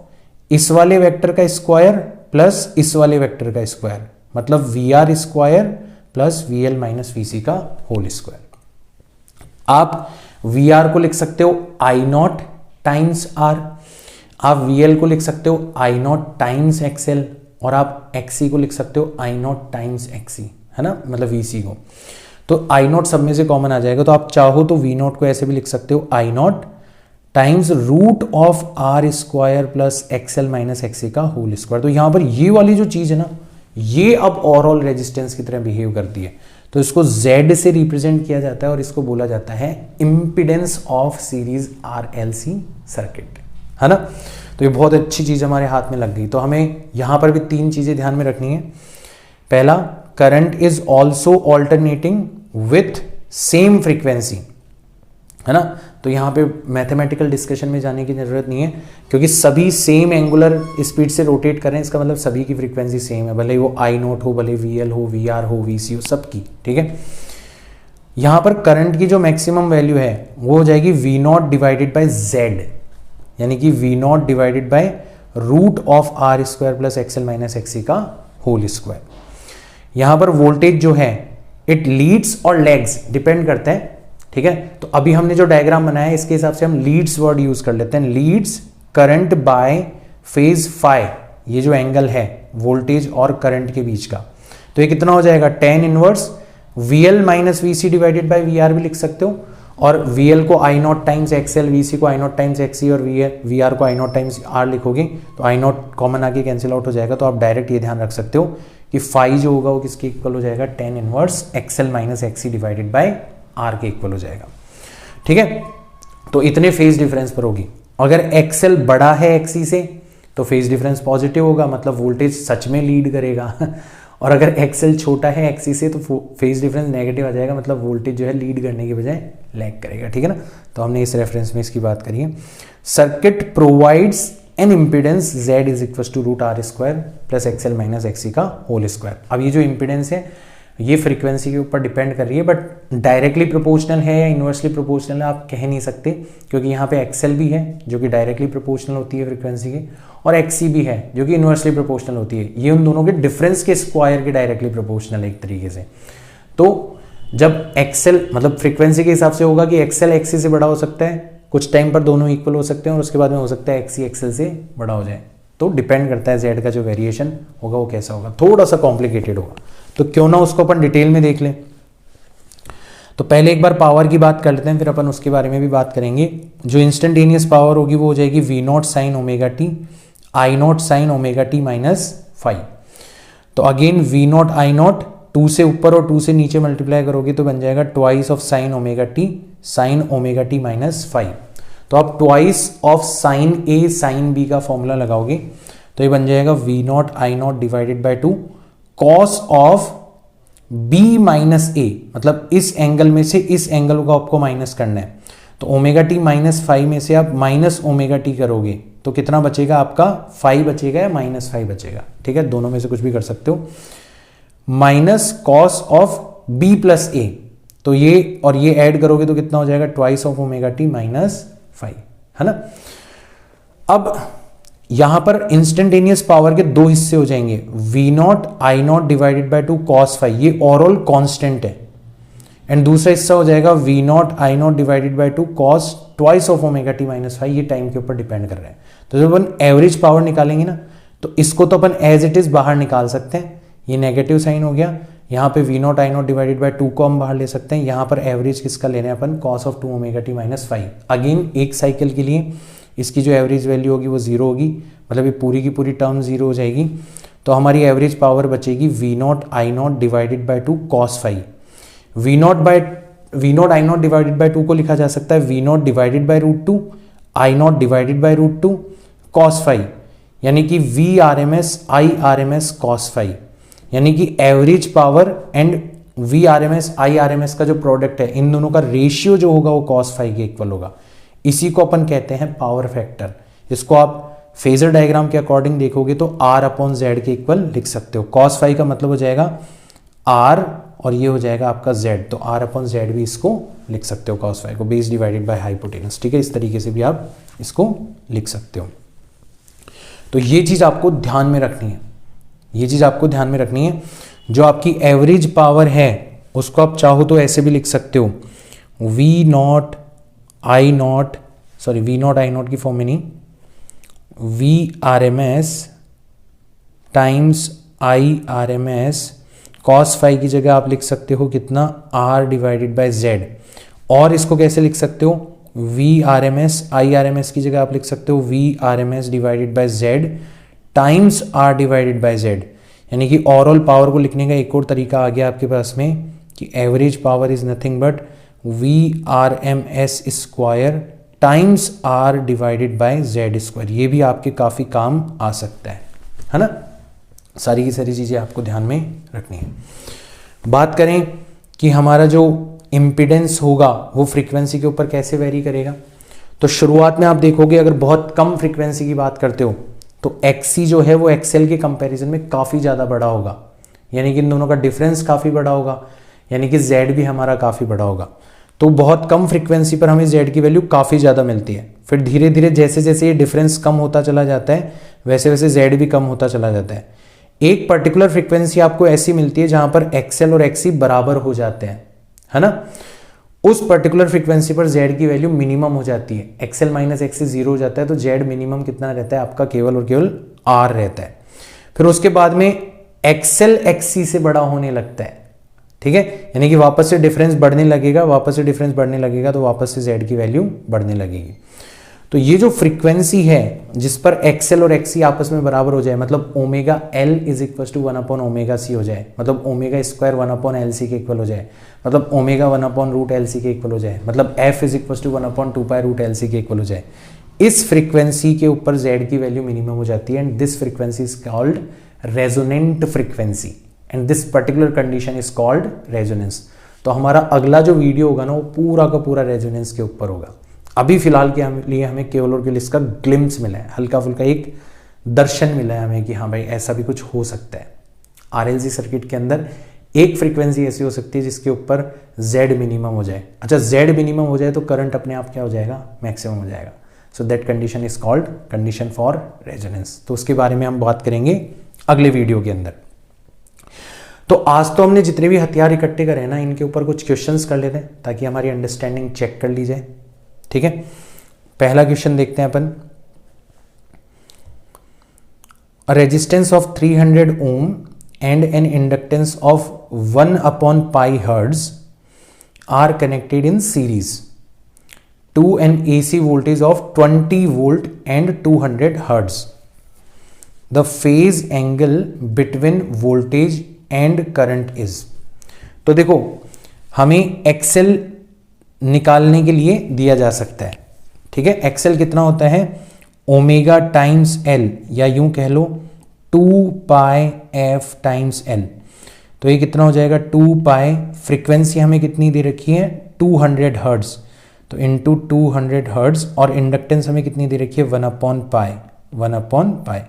इस वाले वेक्टर का स्क्वायर प्लस इस वाले वेक्टर का स्क्वायर, मतलब VR square plus VL minus VC का होल स्क्वायर। आप VR को लिख सकते हो I0 टाइम्स R, आप VL को लिख सकते हो I0 टाइम्स XL, और आप XC को लिख सकते हो I0 टाइम्स XC, है ना, मतलब VC को। तो I0 सब में से कॉमन आ जाएगा, तो आप चाहो तो V0 को ऐसे भी लिख सकते हो I0 times root of R square plus XL minus XC का होल स्क्वायर। तो यहां पर ये वाली जो चीज है ना, ये अब ओवरऑल रेजिस्टेंस की तरह बिहेव करती है, तो इसको Z से रिप्रेजेंट किया जाता है और इसको बोला जाता है impedance of series RLC circuit, है ना। तो ये बहुत अच्छी चीज हमारे हाथ में लग गई। तो हमें यहां पर भी 3 चीजें ध्यान में रखनी है। पहला, current is also alternating with same frequency, है ना। तो यहाँ पे मैथमेटिकल डिस्कशन में जाने की जरूरत नहीं है, क्योंकि सभी सेम एंगुलर स्पीड से रोटेट कर रहे हैं, इसका मतलब सभी की फ्रीक्वेंसी सेम है, भले वो I0 हो, भले VL हो, VR हो, VC हो, सबकी, ठीक है। यहाँ पर करंट की जो मैक्सिमम वैल्यू है वो हो जाएगी V0 डिवाइडेड बाय Z, यानी कि V0 divided by root of R square plus XL minus XC का होल स्क्वायर। यहाँ पर वोल्टेज जो है इट लीड्स और लैग्स डिपेंड करता है, ठीक है। तो अभी हमने जो डायग्राम बनाया है इसके हिसाब से हम लीड्स वर्ड यूज कर लेते हैं, leads current by phase phi, ये जो एंगल है वोल्टेज और करंट के बीच का, तो ये कितना हो जाएगा tan inverse VL minus VC divided by VR भी लिख सकते हो, और VL को I not times XL, VC को I नॉट टाइम्स XC और VR को I नॉट टाइम्स R लिखोगे तो I नॉट कॉमन आके कैंसिल आउट हो जाएगा। तो आप डायरेक्ट ये ध्यान रख सकते हो कि फाई जो होगा वो किसके इक्वल हो जाएगा, tan inverse XL minus XC divided by R के इक्वल हो जाएगा। ठीक है, तो इतने फेज डिफरेंस पर होगी। अगर XL बड़ा है XC से तो फेज डिफरेंस पॉजिटिव होगा, मतलब वोल्टेज सच में लीड करेगा और अगर XL छोटा है XC से तो फेज डिफरेंस नेगेटिव आ जाएगा, मतलब वोल्टेज जो है लीड करने के बजाय लैग करेगा। ठीक है ना, तो हमने इस रेफरेंस में इसकी बात करी है। Circuit provides an impedance Z is equal to root R square plus XL minus XC का होल स्क्वायर। अब ये जो इम्पीडेंस है ये फ्रीक्वेंसी के ऊपर डिपेंड कर रही है, बट डायरेक्टली प्रोपोर्शनल है या इन्वर्सली प्रोपोर्शनल है आप कह नहीं सकते, क्योंकि यहाँ पे XL भी है जो कि डायरेक्टली प्रोपोर्शनल होती है फ्रीक्वेंसी के, और XC भी है जो कि इन्वर्सली प्रोपोर्शनल होती है। ये उन दोनों के डिफरेंस के स्क्वायर के डायरेक्टली प्रोपोर्शनल है एक तरीके से। तो जब XL मतलब फ्रीक्वेंसी के हिसाब से होगा कि XL XC से बड़ा हो सकता है, कुछ टाइम पर दोनों इक्वल हो सकते हैं, और उसके बाद में हो सकता है XC XL से बड़ा हो जाए। तो डिपेंड करता है Z का जो वेरिएशन होगा वो कैसा होगा, थोड़ा सा कॉम्प्लिकेटेड होगा, तो क्यों ना उसको अपन डिटेल में देख लें। तो पहले एक बार पावर की बात कर लेते हैं, फिर अपन उसके बारे में भी बात करेंगे। जो इंस्टेंटेनियस पावर होगी वो हो जाएगी V0 sign omega T I0 sign omega T minus 5। तो अगेन V0 I0 2 से ऊपर और 2 से नीचे मल्टीप्लाई करोगे तो बन जाएगा twice of sine omega T sine omega T minus 5। तो आप twice of sine A sine B का फॉर्मूला लगाओगे तो ये बन जाएगा V0 I0 divided by 2 cos of B minus A, मतलब इस एंगल में से इस एंगल को आपको माइनस करना है। तो ओमेगा टी माइनस 5 में से आप माइनस ओमेगा टी करोगे तो कितना बचेगा आपका, 5 बचेगा या माइनस 5 बचेगा। ठीक है, दोनों में से कुछ भी कर सकते हो। Minus cos of B plus A, तो ये और ये ऐड करोगे तो कितना हो जाएगा, twice of omega T minus 5, है ना। अब यहां पर इंस्टेंटेनियस पावर के दो हिस्से हो जाएंगे, V0 I0 divided by 2 cos 5, ये ओवरऑल कांस्टेंट है, एंड दूसरा हिस्सा हो जाएगा V0 I0 divided by 2 cos twice of omega T minus 5, ये टाइम के ऊपर डिपेंड कर रहा है। तो जब अपन एवरेज पावर निकालेंगे ना तो इसको तो अपन एज इट इज बाहर निकाल सकते हैं, ये नेगेटिव साइन हो गया, यहाँ पे V0 I0 डिवाइडेड बाय 2 को हम बाहर ले सकते हैं, यहाँ पर एवरेज किसका लेना है अपन, cos of 2 omega T minus 5। Again एक साइकिल के लिए इसकी जो एवरेज वैल्यू होगी वो 0 होगी, मतलब ये पूरी की पूरी टर्म 0 हो जाएगी। तो हमारी एवरेज पावर बचेगी V0 I0 divided by 2 cos 5। V0 I0 divided by 2 को लिखा जा सकता है V0 divided by root 2 I0 divided by root 2 cos 5, यानी कि VRMS IRMS cos 5, यानी कि average power and VRMS IRMS का जो प्रोडक्ट है इन दोनों का रेशियो जो होगा वो cos 5 के इक्वल होगा। इसी को अपन कहते हैं पावर फैक्टर। इसको आप फेजर डायग्राम के अकॉर्डिंग देखोगे तो R अपॉन Z के इक्वल लिख सकते हो। cos 5 का मतलब हो जाएगा R और ये हो जाएगा आपका Z, तो R अपॉन Z भी इसको लिख सकते हो cos 5 को, बेस डिवाइडेड बाय हाइपोटेनस। ठीक है, इस तरीके से भी आप इसको लिख सकते हो। तो ये चीज आपको ध्यान में रखनी है, ये चीज आपको ध्यान में रखनी है। जो आपकी एवरेज पावर है उसको आप चाहो तो ऐसे भी लिख सकते हो, V0 I0 की फॉर्म में नहीं, VRMS टाइम्स IRMS cos 5 की जगह आप लिख सकते हो कितना, R डिवाइडेड बाय Z। और इसको कैसे लिख सकते हो, VRMS IRMS की जगह आप लिख सकते हो VRMS divided by Z times R divided by Z। यानी कि ओवरऑल पावर को लिखने का एक और तरीका आ गया आपके पास में कि average power is nothing but VRMS square times R divided by Z square. ये भी आपके काफी काम आ सकता है ना। सारी की सारी चीजें आपको ध्यान में रखनी है। बात करें कि हमारा जो इम्पीडेंस होगा वो फ्रीक्वेंसी के ऊपर कैसे वेरी करेगा, तो शुरुआत में आप देखोगे अगर बहुत कम फ्रीक्वेंसी की बात करते हो तो XC जो है वो XL के कंपैरिजन में काफ़ी ज़्यादा बड़ा होगा, यानी कि इन दोनों का डिफरेंस काफ़ी बड़ा होगा, यानी कि Z भी हमारा काफ़ी बड़ा होगा। तो बहुत कम फ्रीक्वेंसी पर हमें Z की वैल्यू काफ़ी ज़्यादा मिलती है। फिर धीरे धीरे जैसे जैसे ये डिफरेंस कम होता चला जाता है वैसे वैसे Z भी कम होता चला जाता है। एक पर्टिकुलर फ्रीक्वेंसी आपको ऐसी मिलती है जहाँ पर XL और XC बराबर हो जाते हैं, है ना। उस पर्टिकुलर फ्रीक्वेंसी पर Z की वैल्यू मिनिमम हो जाती है, XL माइनस XC 0 हो जाता है, तो Z मिनिमम कितना रहता है आपका, केवल और केवल R रहता है। फिर उसके बाद में XL XC से बड़ा होने लगता है, ठीक है, यानी कि वापस से डिफरेंस बढ़ने लगेगा, वापस से डिफरेंस बढ़ने लगेगा, तो वापस से Z की वैल्यू बढ़ने लगेगी। तो ये जो फ्रीक्वेंसी है जिस पर XL और XC आपस में बराबर हो जाए, मतलब omega L is equal to 1 upon omega C हो जाए, मतलब ओमेगा स्क्वायर 1 अपॉन LC के इक्वल हो जाए, मतलब ओमेगा 1 अपॉन रूट LC के इक्वल हो जाए, मतलब F is equal to 1 upon 2 pi root LC के इक्वल हो जाए, इस फ्रीक्वेंसी के ऊपर Z की वैल्यू मिनिमम हो जाती है, and this frequency is called resonant frequency, and this particular condition is called resonance. तो हमारा अगला जो वीडियो होगा ना, वो पूरा का पूरा रेजोनेंस के ऊपर होगा। अभी फिलहाल के लिए हमें केवल और केवल इसका ग्लिम्स मिला है, हल्का फुल्का एक दर्शन मिला है हमें कि हाँ भाई ऐसा भी कुछ हो सकता है। RLC सर्किट के अंदर एक फ्रीक्वेंसी ऐसी हो सकती है जिसके ऊपर Z मिनिमम हो जाए। अच्छा, Z मिनिमम हो जाए तो करंट अपने आप क्या हो जाएगा, मैक्सिमम हो जाएगा। So that condition is called condition for resonance. तो उसके बारे में हम बात करेंगे अगले वीडियो के अंदर। तो आज तो हमने जितने भी हथियार इकट्ठे करे ना, इनके ऊपर कुछ क्वेश्चंस कर लेते हैं ताकि हमारी अंडरस्टैंडिंग चेक कर ली जाए, ठीक है। पहला क्वेश्चन देखते हैं अपन। A resistance of 300 ohm and an inductance of 1 upon pi hertz are connected in series to an AC voltage of 20 volt and 200 hertz. The phase angle between voltage and current is. तो देखो, हमें Excel निकालने के लिए दिया जा सकता है, ठीक है। एक्सेल कितना होता है, ओमेगा टाइम्स L, या यूं कह लो 2 पाई F टाइम्स L। तो ये कितना हो जाएगा 2 पाई, फ्रीक्वेंसी हमें कितनी दे रखी है 200 हर्ट्ज, तो इंटू 200 हर्ट्ज, और इंडक्टेंस हमें कितनी दे रखी है 1 अपॉन पाई, 1 अपॉन पाई,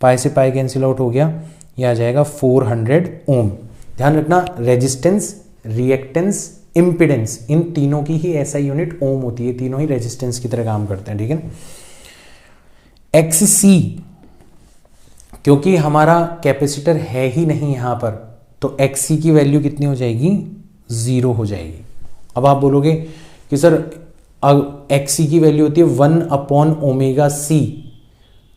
पाई से पाई कैंसिल आउट हो गया, ये आ जाएगा 400 ओम। ध्यान रखना, रेजिस्टेंस, रिएक्टेंस, इंपिडेंस, इन तीनों की ही SI यूनिट ओम होती है, तीनों ही रेजिस्टेंस की तरह काम करते हैं, ठीक है। XC, क्योंकि हमारा कैपेसिटर है ही नहीं यहां पर, तो XC की वैल्यू कितनी हो जाएगी, 0 हो जाएगी। अब आप बोलोगे कि सर XC की वैल्यू होती है 1 अपॉन ओमेगा C,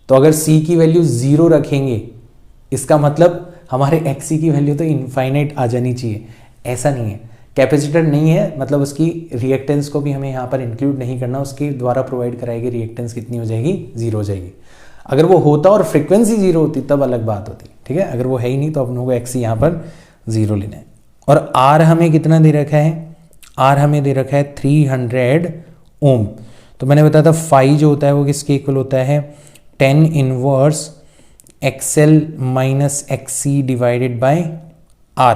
तो अगर C की वैल्यू 0 रखेंगे इसका मतलब हमारे XC की वैल्यू तो इनफाइनाइट आ जानी चाहिए। ऐसा नहीं है, कैपेसिटर नहीं है मतलब उसकी रिएक्टेंस को भी हमें यहाँ पर इंक्लूड नहीं करना, उसके द्वारा प्रोवाइड कराई गई रिएक्टेंस कितनी हो जाएगी, 0 हो जाएगी। अगर वो होता और फ्रीक्वेंसी 0 होती तब अलग बात होती, ठीक है। अगर वो है ही नहीं तो अपनों को XC यहाँ पर 0 लेना है। और R हमें कितना दे रखा है, R हमें दे रखा है 300 ओम। तो मैंने बताया था फाई जो होता है वो किसके इक्वल होता है, 10 inverse XL minus XC divided by R।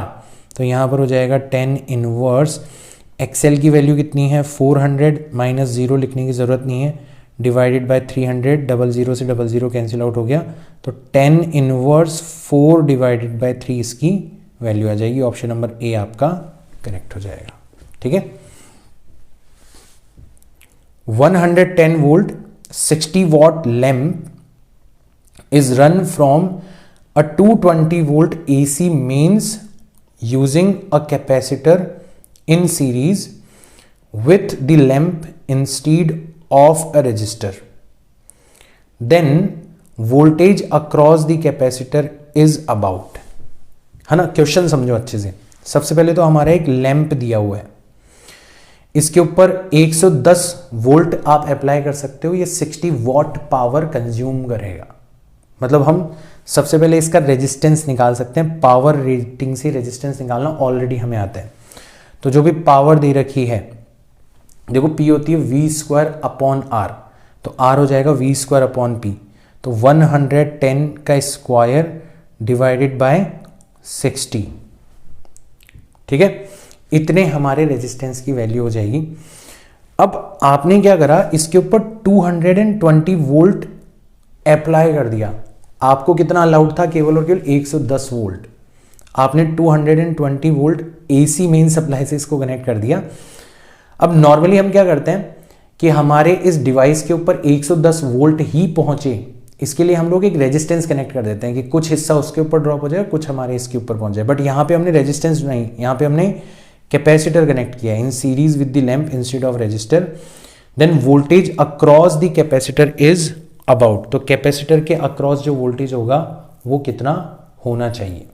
तो यहाँ पर हो जाएगा 10 इनवर्स, XL की वैल्यू कितनी है 400, माइनस 0 लिखने की ज़रूरत नहीं है, डिवाइडेड बाय 300, 00 से 00 कैंसिल आउट हो गया, तो 10 इनवर्स 4 डिवाइडेड बाय 3 इसकी वैल्यू आ जाएगी। ऑप्शन नंबर ए आपका करेक्ट हो जाएगा, ठीक है। 110 volt 60 what lamp is run from a 220 volt AC mains using a capacitor in series with the lamp instead of a resistor. Then voltage across the capacitor is about, है ना। Question समझो अच्छे से। सबसे पहले तो हमारा एक लैंप दिया हुआ है, इसके ऊपर 110 वोल्ट आप अप्लाई कर सकते हो, ये 60 वॉट पावर कंज्यूम करेगा। मतलब हम सबसे पहले इसका रेजिस्टेंस निकाल सकते हैं, पावर रेटिंग से रेजिस्टेंस निकालना ऑलरेडी हमें आता है। तो जो भी पावर दे रखी है, देखो P होती है V² अपॉन R, तो R हो जाएगा V² अपॉन P, तो 110 का स्क्वायर डिवाइडेड बाय 60, ठीक है। इतने हमारे रेजिस्टेंस की वैल्यू हो जाएगी। अब आपने क्या करा, इसके ऊपर 220 वोल्ट अप्लाई कर दिया। आपको कितना अलाउड था, केवल और केवल 110 वोल्ट। आपने 220 वोल्ट AC मेन सप्लाई से इसको कनेक्ट कर दिया। अब नॉर्मली हम क्या करते हैं कि हमारे इस डिवाइस के ऊपर 110 वोल्ट ही पहुंचे, इसके लिए हम लोग एक रेजिस्टेंस कनेक्ट कर देते हैं कि कुछ हिस्सा उसके ऊपर ड्रॉप हो जाए, कुछ हमारे इसके ऊपर पहुंच जाए। बट यहाँ पे हमने रेजिस्टेंस नहीं, यहाँ पे हमने कैपेसिटर कनेक्ट किया है in series with the lamp instead of resistor, then voltage across the capacitor is about, तो कैपेसिटर के अक्रॉस जो वोल्टेज होगा वो कितना होना चाहिए।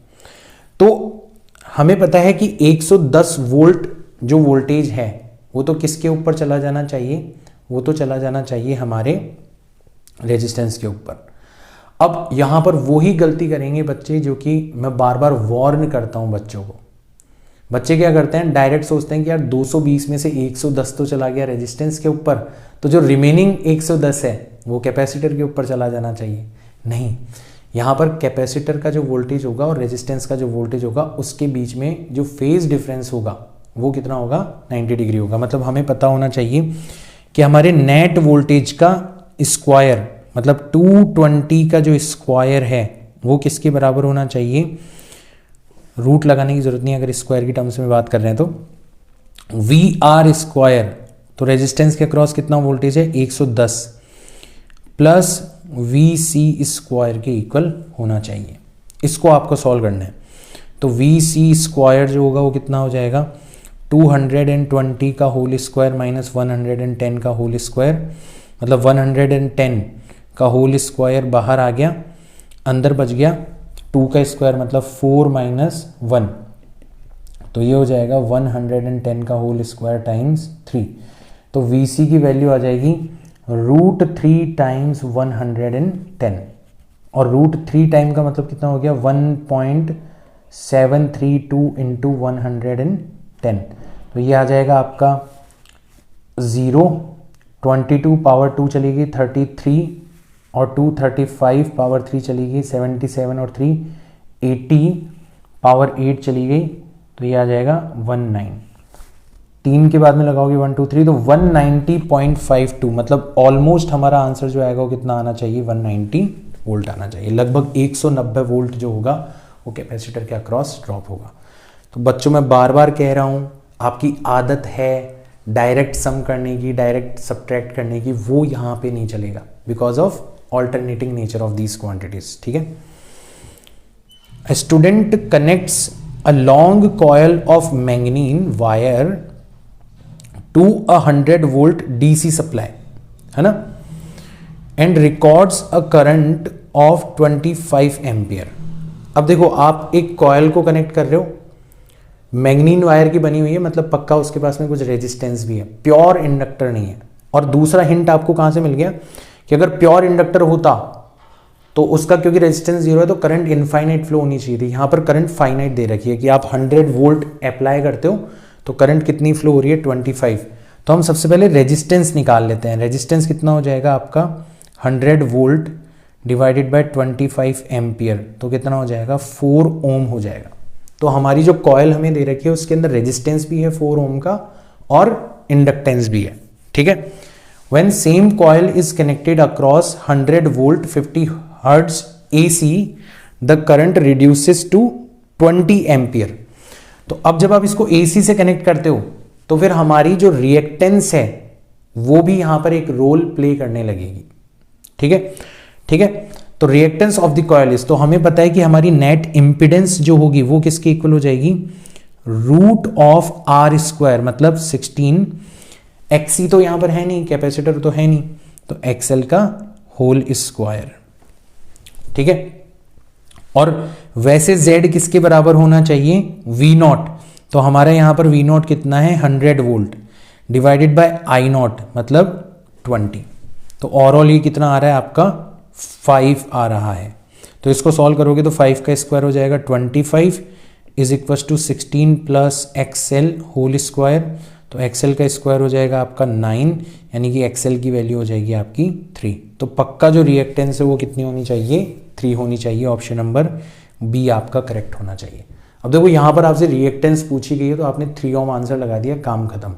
तो हमें पता है कि 110 वोल्ट जो वोल्टेज है वो तो किसके ऊपर चला जाना चाहिए, वो तो चला जाना चाहिए हमारे रेजिस्टेंस के ऊपर। अब यहां पर वही गलती करेंगे बच्चे जो कि मैं बार बार वार्न करता हूं बच्चों को। बच्चे क्या करते हैं, डायरेक्ट सोचते हैं कि यार 220 में से 110 तो चला गया रेजिस्टेंस के ऊपर, तो जो रिमेनिंग 110 है वो कैपेसिटर के ऊपर चला जाना चाहिए। नहीं, यहाँ पर कैपेसिटर का जो वोल्टेज होगा और रेजिस्टेंस का जो वोल्टेज होगा उसके बीच में जो फेज डिफरेंस होगा वो कितना होगा, 90 डिग्री होगा। मतलब हमें पता होना चाहिए कि हमारे नेट वोल्टेज का स्क्वायर, मतलब 220 का जो स्क्वायर है वो किसके बराबर होना चाहिए, रूट लगाने की जरूरत नहीं अगर स्क्वायर की टर्म्स में बात कर रहे हैं तो, वी आर स्क्वायर, तो रेजिस्टेंस के अक्रॉस कितना वोल्टेज है 110 प्लस वी सी स्क्वायर के इक्वल होना चाहिए। इसको आपको सॉल्व करना है। तो वी सी स्क्वायर जो होगा वो कितना हो जाएगा, 220 का होल स्क्वायर माइनस 110 का होल स्क्वायर, मतलब 110 का होल स्क्वायर बाहर आ गया, अंदर बच गया 2 का स्क्वायर मतलब 4 माइनस 1, तो ये हो जाएगा 110 का होल स्क्वायर टाइम्स 3। तो VC की वैल्यू आ जाएगी √3 टाइम्स 110, और √3 टाइम का मतलब कितना हो गया 1.732 इंटू 110, तो ये आ जाएगा आपका 0, 22 पावर 2 चलेगी 33, और 235 पावर 3 चली गई 77, और 3 80 पावर 8 चली गई, तो ये आ जाएगा 19। 3 के बाद में लगाओगे 1 2 3, तो 190.52, मतलब ऑलमोस्ट हमारा आंसर जो आएगा वो कितना आना चाहिए, 190 वोल्ट आना चाहिए। लगभग 190 वोल्ट जो होगा वो कैपेसिटर के अक्रॉस ड्रॉप होगा। तो बच्चों मैं बार बार कह रहा हूँ, आपकी आदत है डायरेक्ट सम करने की, डायरेक्ट सब्ट्रैक्ट करने की, वो यहाँ पे नहीं चलेगा because of alternating nature of these quantities। ठीक है, a student connects a long coil of manganese wire to a 100 volt DC supply, है ना, and records a current of 25 ampere. अब देखो आप एक कॉयल को कनेक्ट कर रहे हो, मैग्नीन वायर की बनी हुई है, मतलब पक्का उसके पास में कुछ रेजिस्टेंस भी है, प्योर इंडक्टर नहीं है। और दूसरा हिंट आपको कहां से मिल गया कि अगर प्योर इंडक्टर होता तो उसका क्योंकि रेजिस्टेंस 0 है तो करंट इनफाइनाइट फ्लो होनी चाहिए थी। यहां पर करंट फाइनाइट दे रखी है कि आप 100 वोल्ट अप्लाई करते हो तो करंट कितनी फ्लो हो रही है 25। तो हम सबसे पहले रेजिस्टेंस निकाल लेते हैं। रेजिस्टेंस कितना हो जाएगा आपका 100 वोल्ट डिवाइडेड बाय 25 एम्पियर, तो कितना हो जाएगा 4 ओम हो जाएगा। तो हमारी जो कॉयल हमें दे रखी है उसके अंदर रेजिस्टेंस भी है 4 ओम का और इंडक्टेंस भी है। ठीक है, when same coil is connected across 100 volt 50 hertz AC, the current reduces to 20 ampere। तो अब जब आप इसको AC से कनेक्ट करते हो तो फिर हमारी जो रिएक्टेंस है वो भी यहां पर एक रोल प्ले करने लगेगी। ठीक है, ठीक है, तो reactance of the coil is, तो हमें पता है कि हमारी नेट इंपिडेंस जो होगी वो किसके इक्वल हो जाएगी, √R², मतलब 16। XC तो यहां पर है नहीं, कैपेसिटर तो है नहीं, तो XL का होल स्क्वायर। ठीक है, और वैसे Z किसके बराबर होना चाहिए, V0। तो हमारा यहां पर V0 कितना है 100 वोल्ट डिवाइडेड बाय I0 मतलब 20। तो ओवरऑल ये कितना आ रहा है आपका 5 आ रहा है। तो इसको सॉल्व करोगे तो 5 का स्क्वायर हो जाएगा 25 is equal to 16 plus XL whole square. तो XL का स्क्वायर हो जाएगा आपका 9, यानी कि XL की वैल्यू हो जाएगी आपकी 3। तो पक्का जो रिएक्टेंस है वो कितनी होनी चाहिए, 3 होनी चाहिए। ऑप्शन नंबर बी आपका करेक्ट होना चाहिए। अब देखो यहाँ पर आपसे रिएक्टेंस पूछी गई है तो आपने 3 ओम आंसर लगा दिया, काम खत्म।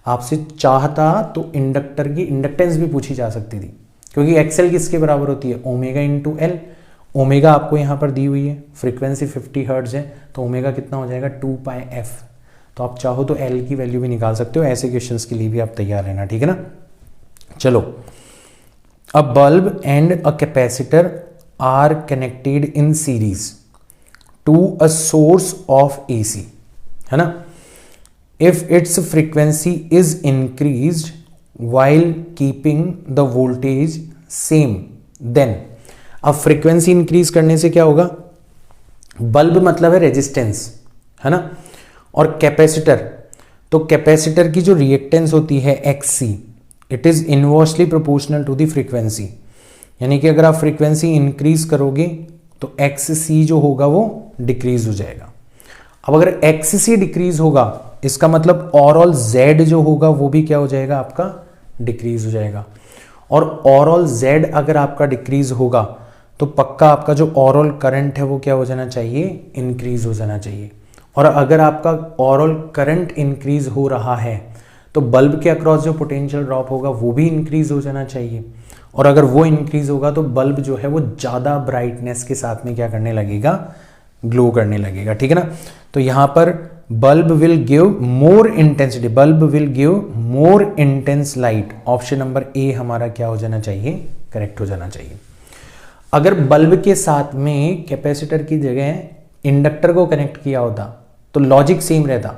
आपसे चाहता तो इंडक्टर की इंडक्टेंस भी पूछी जा सकती थी, क्योंकि XL किसके बराबर होती है, ओमेगा इंटू एल। ओमेगा आपको यहाँ पर दी हुई है, फ्रीक्वेंसी 50 हर्ट्ज है, तो ओमेगा कितना हो जाएगा 2πf। तो आप चाहो तो L की वैल्यू भी निकाल सकते हो। ऐसे क्वेश्चंस के लिए भी आप तैयार रहना, ठीक है ना। चलो, a bulb and a capacitor are connected in series to a source of AC, है ना। If its frequency is increased while keeping the voltage same then। अब फ्रीक्वेंसी इंक्रीज करने से क्या होगा, बल्ब मतलब है रेजिस्टेंस, है ना, और कैपेसिटर, तो कैपेसिटर की जो रिएक्टेंस होती है XC, it is inversely proportional to the frequency, यानी कि अगर आप फ्रीक्वेंसी इंक्रीज करोगे तो XC जो होगा वो डिक्रीज हो जाएगा। अब अगर XC डिक्रीज होगा इसका मतलब ओवरऑल Z जो होगा वो भी क्या हो जाएगा, आपका डिक्रीज हो जाएगा। और ओवरऑल Z अगर आपका डिक्रीज होगा तो पक्का आपका जो ओवरऑल करंट है वो क्या हो जाना चाहिए, इंक्रीज हो जाना चाहिए। और अगर आपका ओवरऑल करंट इंक्रीज हो रहा है तो बल्ब के अक्रॉस जो पोटेंशियल ड्रॉप होगा वो भी इंक्रीज हो जाना चाहिए। और अगर वो इंक्रीज होगा तो बल्ब जो है वो ज़्यादा ब्राइटनेस के साथ में क्या करने लगेगा, ग्लो करने लगेगा, ठीक है ना। तो यहाँ पर bulb will give more intensity, bulb will give more intense light, option number A हमारा क्या हो जाना चाहिए, करेक्ट हो जाना चाहिए। अगर बल्ब के साथ में कैपेसिटर की जगह इंडक्टर को कनेक्ट किया होता तो लॉजिक सेम रहता,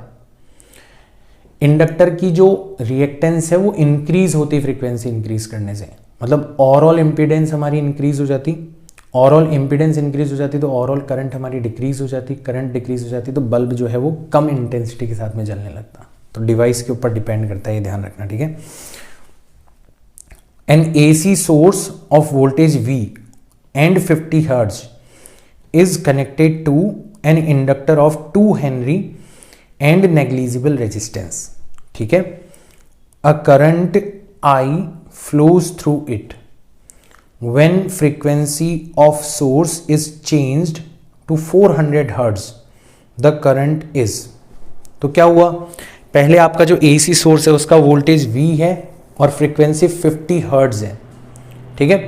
इंडक्टर की जो रिएक्टेंस है वो इंक्रीज होती फ्रीक्वेंसी इंक्रीज करने से, मतलब ओवरऑल इंपीडेंस हमारी इंक्रीज हो जाती, ओवरऑल इंपीडेंस इंक्रीज हो जाती तो ओवरऑल करंट हमारी डिक्रीज हो जाती, करंट डिक्रीज हो जाती तो बल्ब जो है वो कम इंटेंसिटी के साथ में जलने लगता। तो डिवाइस के ऊपर डिपेंड करता है, ये ध्यान रखना, ठीक है। An AC source of voltage V and 50 hertz is connected to an inductor of 2 henry and negligible resistance, ठीक है। A current I flows through it when frequency of source is changed to 400 hertz the current is। तो क्या हुआ, पहले आपका जो AC source है उसका वोल्टेज V है और फ्रीक्वेंसी 50 हर्ट्ज है, ठीक है,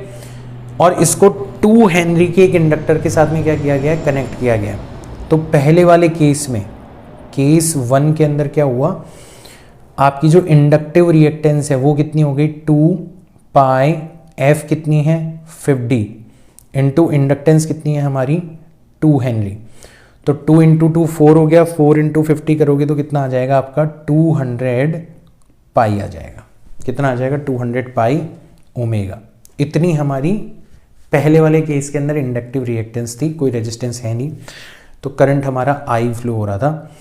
और इसको 2 हेनरी के एक इंडक्टर के साथ में क्या किया गया है, कनेक्ट किया गया। तो पहले वाले केस में, केस 1 के अंदर क्या हुआ, आपकी जो इंडक्टिव रिएक्टेंस है वो कितनी हो गई, 2 पाई F कितनी है 50 इंटू इंडक्टेंस कितनी है हमारी 2 हेनरी, तो 2 इंटू 2 4 हो गया, 4 इंटू 50 करोगे तो कितना आ जाएगा आपका 200 पाई आ जाएगा, कितना आ जाएगा 200 पाई ओमेगा। इतनी हमारी पहले वाले केस के अंदर इंडक्टिव रिएक्टेंस थी, कोई रेजिस्टेंस है नहीं, तो करंट हमारा I फ्लो हो रहा था।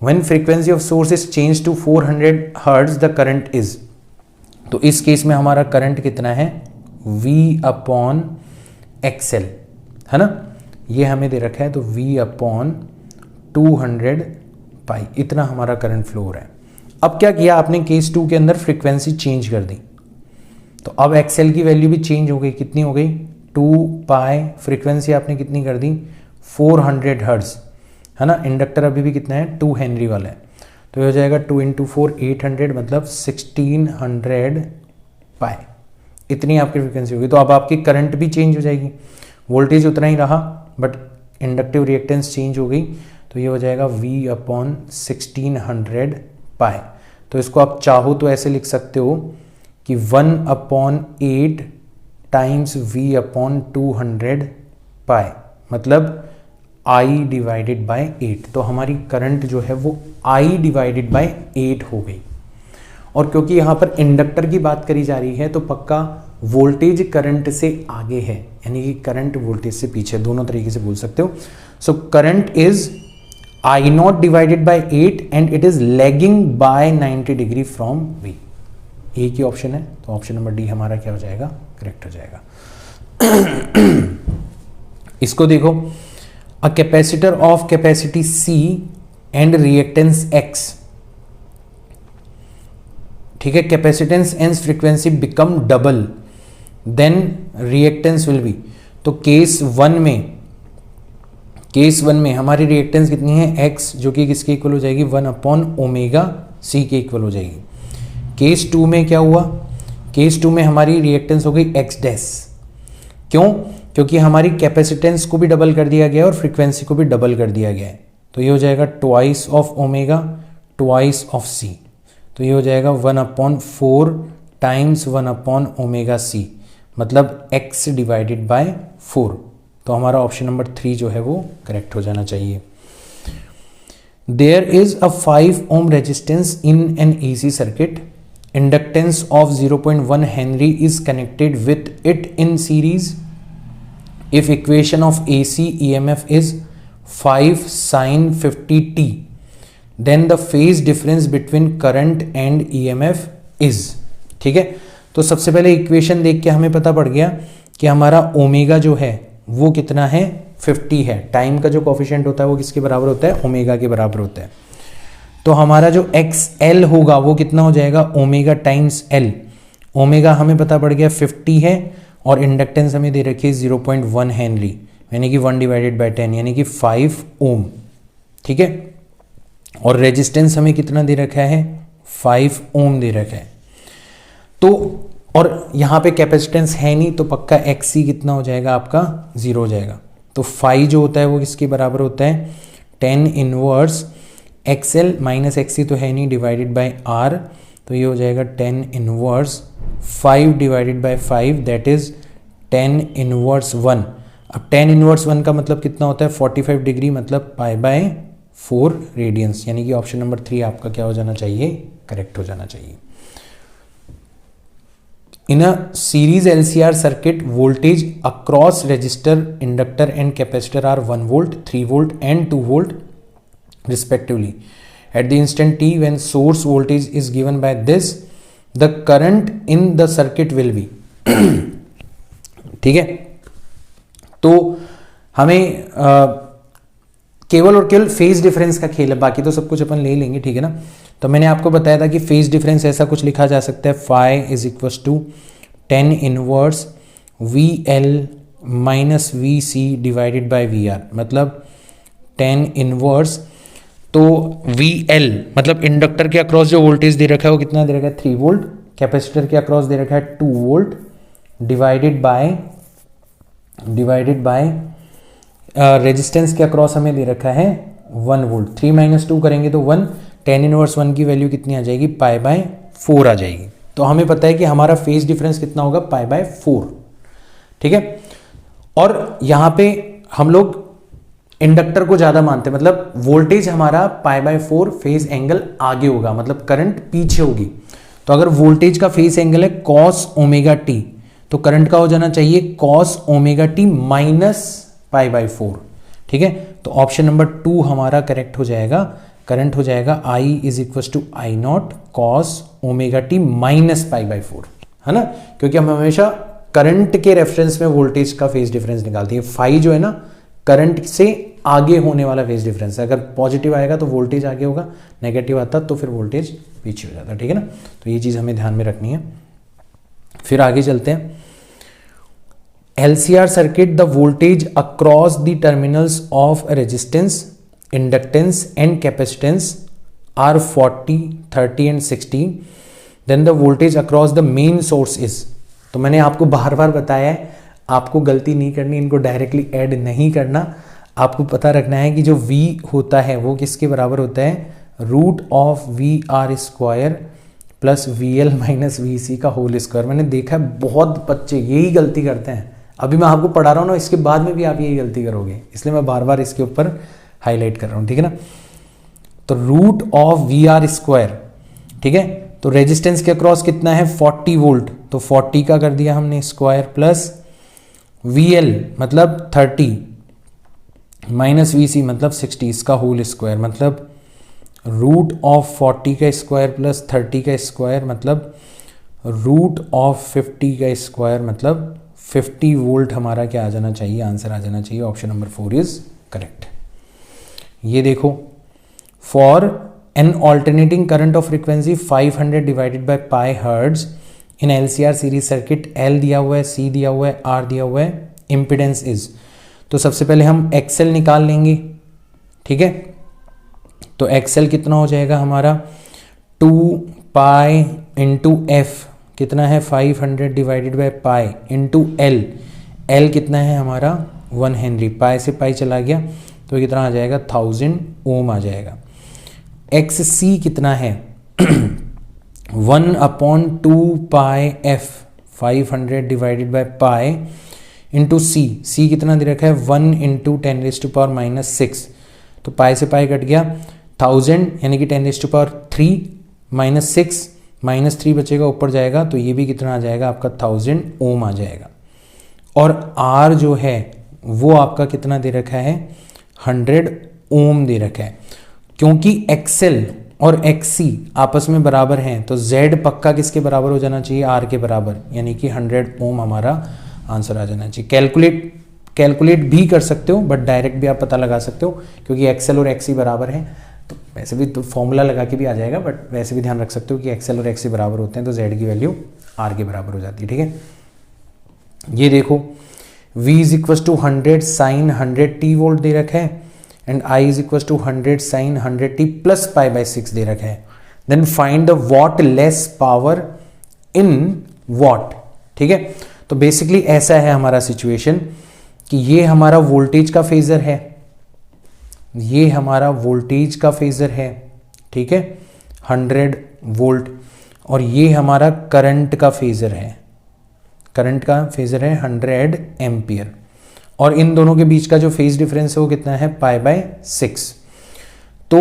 When frequency of source is changed to 400 hertz the current is, तो इस केस में हमारा करंट कितना है V अपॉन XL, है ना, ये हमें दे रखा है, तो V अपॉन 200 पाई, इतना हमारा करंट फ्लो हो रहा है। अब क्या किया आपने, केस 2 के अंदर फ्रीक्वेंसी चेंज कर दी, तो अब XL की वैल्यू भी चेंज हो गई, कितनी हो गई 2 पाई, फ्रीक्वेंसी आपने कितनी कर दी 400 हर्ट्ज, है ना, इंडक्टर अभी भी कितना है 2 हेनरी वाला है, तो ये हो जाएगा 2 इंटू 4 800, मतलब 1600 पाई, इतनी आपकी फ्रीक्वेंसी होगी। तो अब आपकी करंट भी चेंज हो जाएगी, वोल्टेज उतना ही रहा बट इंडक्टिव रिएक्टेंस चेंज हो गई, तो ये हो जाएगा V अपॉन 1600 पाई। तो इसको आप चाहो तो ऐसे लिख सकते हो कि 1 अपॉन 8 टाइम्स V अपॉन 200 पाई, मतलब I डिवाइडेड बाय 8, तो हमारी करंट जो है वो I डिवाइडेड बाय 8 हो गई। और क्योंकि यहाँ पर इंडक्टर की बात करी जा रही है तो पक्का वोल्टेज करंट से आगे है, यानी कि करंट वोल्टेज से पीछे, दोनों तरीके से बोल सकते हो। So current is I0 divided by 8 and it is lagging by 90 degree from V। एक ही ऑप्शन है, तो ऑप्शन नंबर डी हमारा क्या हो जाएगा, करेक्ट हो जाएगा। इसको देखो, a capacitor of capacity C and reactance X, ठीक है, capacitance and frequency become double then reactance will be. तो केस 1 में हमारी रिएक्टेंस कितनी है X, जो कि किसके इक्वल हो जाएगी 1 अपॉन ओमेगा C के इक्वल हो जाएगी। केस 2 में क्या हुआ, केस 2 में हमारी रिएक्टेंस हो गई X डैश, क्यों, क्योंकि हमारी कैपेसिटेंस को भी डबल कर दिया गया है और फ्रीक्वेंसी को भी डबल कर दिया गया है, तो ये हो जाएगा twice of omega twice of C, तो ये हो जाएगा 1 upon 4 times 1 upon omega C, मतलब X डिवाइडेड बाय 4। तो हमारा ऑप्शन नंबर 3 जो है वो करेक्ट हो जाना चाहिए। There is a 5 ohm resistance in an AC circuit, inductance of 0.1 Henry is connected with it in series. If equation of AC EMF is 5 sin 50t, then the phase difference between current and EMF is. ठीक है, तो सबसे पहले equation देख के हमें पता पड़ गया कि हमारा ओमेगा जो है वो कितना है, 50 है। टाइम का जो कोफिशिएंट होता है वो किसके बराबर होता है, ओमेगा के बराबर होता है। तो हमारा जो XL होगा वो कितना हो जाएगा, ओमेगा टाइम्स L। ओमेगा हमें पता पड़ गया 50 है और इंडक्टेंस हमें दे रखी है 0.1 हेनरी, यानी कि 1 डिवाइडेड बाई 10 यानी कि 5 ओम। ठीक है, और रेजिस्टेंस हमें कितना दे रखा है, 5 ओम दे रखा है। तो और यहाँ पे कैपेसिटेंस है नहीं तो पक्का XC कितना हो जाएगा आपका, 0 हो जाएगा। तो फाई जो होता है वो किसके बराबर होता है, 10 इनवर्स XL माइनस XC तो है नहीं, डिवाइडेड बाय R, तो ये हो जाएगा 10 inverse 5 divided by 5, that is 10 inverse 1। अब 10 इनवर्स 1 का मतलब कितना होता है, 45 डिग्री, मतलब पाई बाय 4 रेडियंस, यानी कि ऑप्शन नंबर 3 आपका क्या हो जाना चाहिए, करेक्ट हो जाना चाहिए। In a series LCR circuit, voltage across resistor, inductor and capacitor are 1 volt, 3 volt and 2 volt respectively. At the instant t when source voltage is given by this, the current in the circuit will be ठीक है, तो हमें केवल और केवल phase difference का खेल है, बाकी तो सब कुछ अपन ले लेंगे। ठीक है ना, तो मैंने आपको बताया था कि फेज डिफरेंस ऐसा कुछ लिखा जा सकता है, phi is equal to 10 inverse VL minus VC divided by VR, मतलब 10 इनवर्स, तो VL मतलब इंडक्टर के अक्रॉस जो वोल्टेज दे रखा है वो कितना दे रखा है, 3 वोल्ट, कैपेसिटर के अक्रॉस दे रखा है 2 वोल्ट, डिवाइडेड बाय रेजिस्टेंस के अक्रॉस हमें दे रखा है 1 वोल्ट। 3 माइनस 2 करेंगे तो 1, 10 इनवर्स 1 की वैल्यू कितनी आ जाएगी, पाई बाय 4 आ जाएगी। तो हमें पता है कि हमारा फेज डिफरेंस कितना होगा, पाई बाय 4। ठीक है, और यहां पे हम लोग इंडक्टर को ज्यादा मानते हैं, मतलब वोल्टेज हमारा पाई बाय 4, फेज एंगल आगे होगा, मतलब करंट पीछे होगी। तो अगर वोल्टेज का फेज एंगल है कॉस ओमेगा टी, तो करंट का हो जाना चाहिए cos omega T minus pi by 4। ठीक है, तो ऑप्शन नंबर 2 हमारा करेक्ट हो जाएगा, करंट हो जाएगा I is equal to I naught cos omega T minus pi by 4, है ना, क्योंकि हम हमेशा करंट के रेफरेंस में वोल्टेज का फेज डिफरेंस निकालते हैं। फाई जो है ना, करंट से आगे होने वाला फेज डिफरेंस है, अगर पॉजिटिव आएगा तो वोल्टेज आगे होगा, नेगेटिव आता तो फिर वोल्टेज पीछे हो जाता। ठीक है ना, तो ये चीज हमें ध्यान में रखनी है। फिर आगे चलते हैं, LCR circuit, the voltage across the terminals of resistance, inductance and capacitance are 40, 30 and 60. Then the voltage across the main source is, तो मैंने आपको बार बार बताया है, आपको गलती नहीं करनी, इनको डायरेक्टली ऐड नहीं करना। आपको पता रखना है कि जो V होता है वो किसके बराबर होता है, root of VR square plus VL minus VC का होल स्क्वायर। मैंने देखा है बहुत बच्चे यही गलती करते हैं, अभी मैं आपको पढ़ा रहा हूँ ना, इसके बाद में भी आप यही गलती करोगे, इसलिए मैं बार बार इसके ऊपर हाईलाइट कर रहा हूँ। ठीक है ना, तो रूट ऑफ VR स्क्वायर, ठीक है, तो रेजिस्टेंस के अक्रॉस कितना है 40 वोल्ट, तो 40 का कर दिया हमने स्क्वायर, प्लस VL मतलब 30 माइनस VC मतलब 60, इसका होल स्क्वायर, मतलब रूट ऑफ 40 का स्क्वायर प्लस 30 का स्क्वायर मतलब रूट ऑफ 50 का स्क्वायर, मतलब 50 वोल्ट हमारा क्या आ जाना चाहिए, आंसर आ जाना चाहिए, ऑप्शन नंबर 4 इज करेक्ट। ये देखो, for an alternating current of frequency 500 divided by pi hertz in LCR series circuit, L दिया हुआ है, C दिया हुआ है, R दिया हुआ है, इम्पिडेंस इज। तो सबसे पहले हम XL निकाल लेंगे। ठीक है, तो XL कितना हो जाएगा हमारा, 2 पाई इंटू एफ कितना है 500 divided by pi into L, L कितना है हमारा 1 हेनरी, पाई से पाई चला गया तो कितना आ जाएगा 1000 ओम आ जाएगा। XC कितना है 1/2 pi F 500 divided by pi into C कितना दे रखा है 1 × 10⁻⁻⁶, तो पाई से पाई कट गया, 1000 यानी कि 10⁻³ -6 -3 बचेगा, ऊपर जाएगा तो ये भी कितना आ जाएगा आपका 1000 ओम आ जाएगा। और R जो है वो आपका कितना दे रखा है 100 ओम दे रखा है। क्योंकि XL और XC आपस में बराबर हैं तो Z पक्का किसके बराबर हो जाना चाहिए, R के बराबर, यानी कि 100 ओम हमारा आंसर आ जाना चाहिए। कैलकुलेट भी कर सकते हो बट डायरेक्ट भी आप पता लगा सकते हो क्योंकि XL और XC बराबर हैं, तो वैसे भी तो फॉर्मूला लगा के भी आ जाएगा, बट वैसे भी ध्यान रख सकते हो कि XL और XC बराबर होते हैं तो Z की वैल्यू R के बराबर हो जाती है। ठीक है, ये देखो V = 100 sin 100t वोल्ट दे रखा है एंड I = 100 sin 100t + π/6 दे रखा है। Then find the wattless power in watt. ठीक है, तो बेसिकली ऐसा है हमारा सिचुएशन कि ये हमारा वोल्टेज का फेजर है, ये हमारा वोल्टेज का फेजर है, ठीक है 100 वोल्ट, और ये हमारा करंट का फेजर है, करंट का फेजर है 100 एम्पियर, और इन दोनों के बीच का जो फेज डिफरेंस है वो कितना है π/6। तो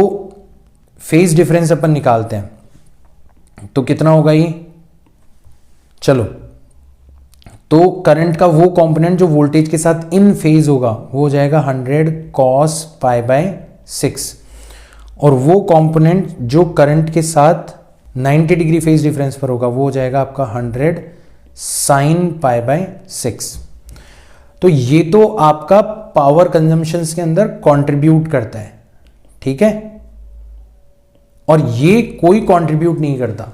फेज डिफरेंस अपन निकालते हैं तो कितना होगा ये, चलो तो करंट का वो कंपोनेंट जो वोल्टेज के साथ इन फेज होगा वो हो जाएगा 100 cos π/6, और वो कंपोनेंट जो करंट के साथ 90 डिग्री फेज डिफरेंस पर होगा वो हो जाएगा आपका 100 sin π/6। तो ये तो आपका पावर कंजम्पशन के अंदर कंट्रीब्यूट करता है, ठीक है, और ये कोई कंट्रीब्यूट नहीं करता।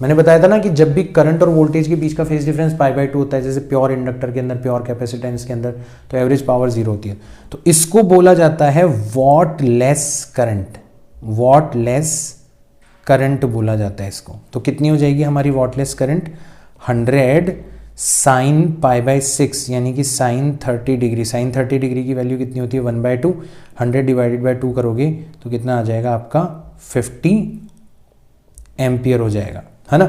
मैंने बताया था ना कि जब भी करंट और वोल्टेज के बीच का फेज डिफरेंस π/2 होता है, जैसे प्योर इंडक्टर के अंदर, प्योर कैपेसिटेंस के अंदर, तो एवरेज पावर 0 होती है, तो इसको बोला जाता है what less current, what less current बोला जाता है इसको। तो कितनी हो जाएगी हमारी वॉट लेस करंट, 100 sin π/6 यानी कि sin 30 डिग्री। sin 30 डिग्री की वैल्यू कितनी होती है 1/2, 100 / 2 करोगे तो कितना आ जाएगा आपका 50 एम्पियर हो जाएगा, है ना।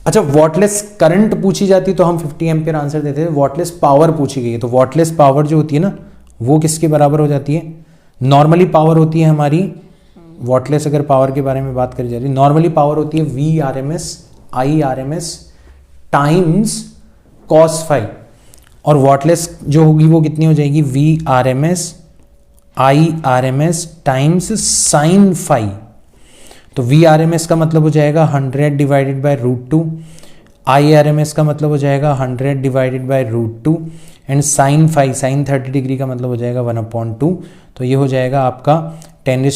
अच्छा, वॉटलेस करंट पूछी जाती तो हम 50 एम्पियर आंसर देते थे, वॉटलेस पावर पूछी गई है तो वॉटलेस पावर जो होती है ना वो किसके बराबर हो जाती है, नॉर्मली पावर होती है हमारी, वॉटलेस अगर पावर के बारे में बात करी जा रही है, नॉर्मली पावर होती है VRMS IRMS times cos phi, और वॉटलेस जो होगी वो कितनी हो जाएगी VRMS IRMS times sin phi। तो VRMS का मतलब हो जाएगा 100 / √2, IRMS का मतलब हो जाएगा 100 / √2, and sin phi sin 30 degree का मतलब हो जाएगा 1/2। तो ये हो जाएगा आपका 10⁴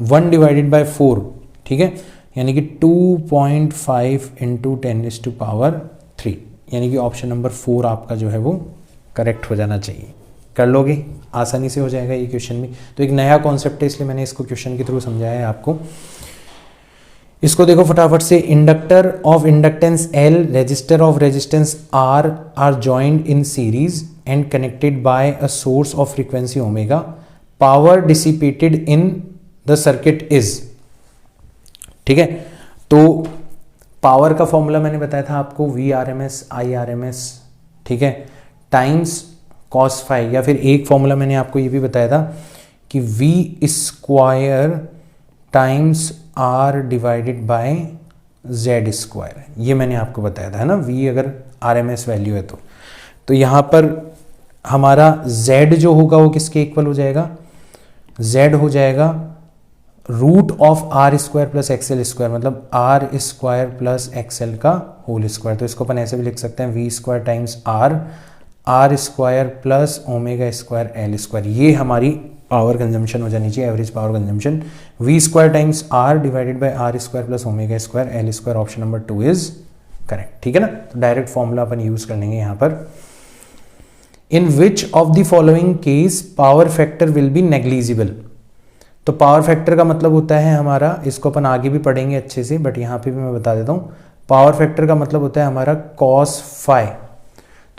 1 / 4, ठीक है, यानी कि 2.5 × 10⁻3, यानी कि ऑप्शन नंबर 4 आपका जो है वो करेक्ट हो जाना चाहिए। कर लोगे, आसानी से हो जाएगा ये क्वेश्चन भी। तो एक नया कॉन्सेप्ट है इसलिए मैंने इसको क्वेश्चन के थ्रू समझाया है आपको। इसको देखो फटाफट से, inductor of inductance L, resistor of resistance R are joined in series and connected by a source of frequency omega, power dissipated in the circuit is. ठीक है, तो पावर का फॉर्मूला मैंने बताया था आपको VRMS IRMS, ठीक है, टाइम्स cos phi, या फिर एक फॉर्मूला मैंने आपको ये भी बताया था कि V² टाइम्स R / Z², ये मैंने आपको बताया था, है ना। V अगर RMS वैल्यू है तो यहाँ पर हमारा Z जो होगा वो किसके इक्वल हो जाएगा, Z हो जाएगा √R² + XL², मतलब R² + XL का होल स्क्वायर। तो इसको अपन ऐसे भी लिख सकते हैं V² टाइम्स R² + ω² L²। ये हमारी पावर कंजम्पशन हो जानी चाहिए, average power consumption. V² times R / R² + ω² L², option number 2 is correct, ठीक है ना। तो डायरेक्ट फॉर्मूला अपन यूज कर लेंगे यहाँ पर। In which of the following case power factor will be negligible. तो पावर फैक्टर का मतलब होता है हमारा, इसको अपन आगे भी पढ़ेंगे अच्छे से, बट यहाँ पे भी मैं बता देता हूँ, पावर फैक्टर का मतलब होता है हमारा cos phi।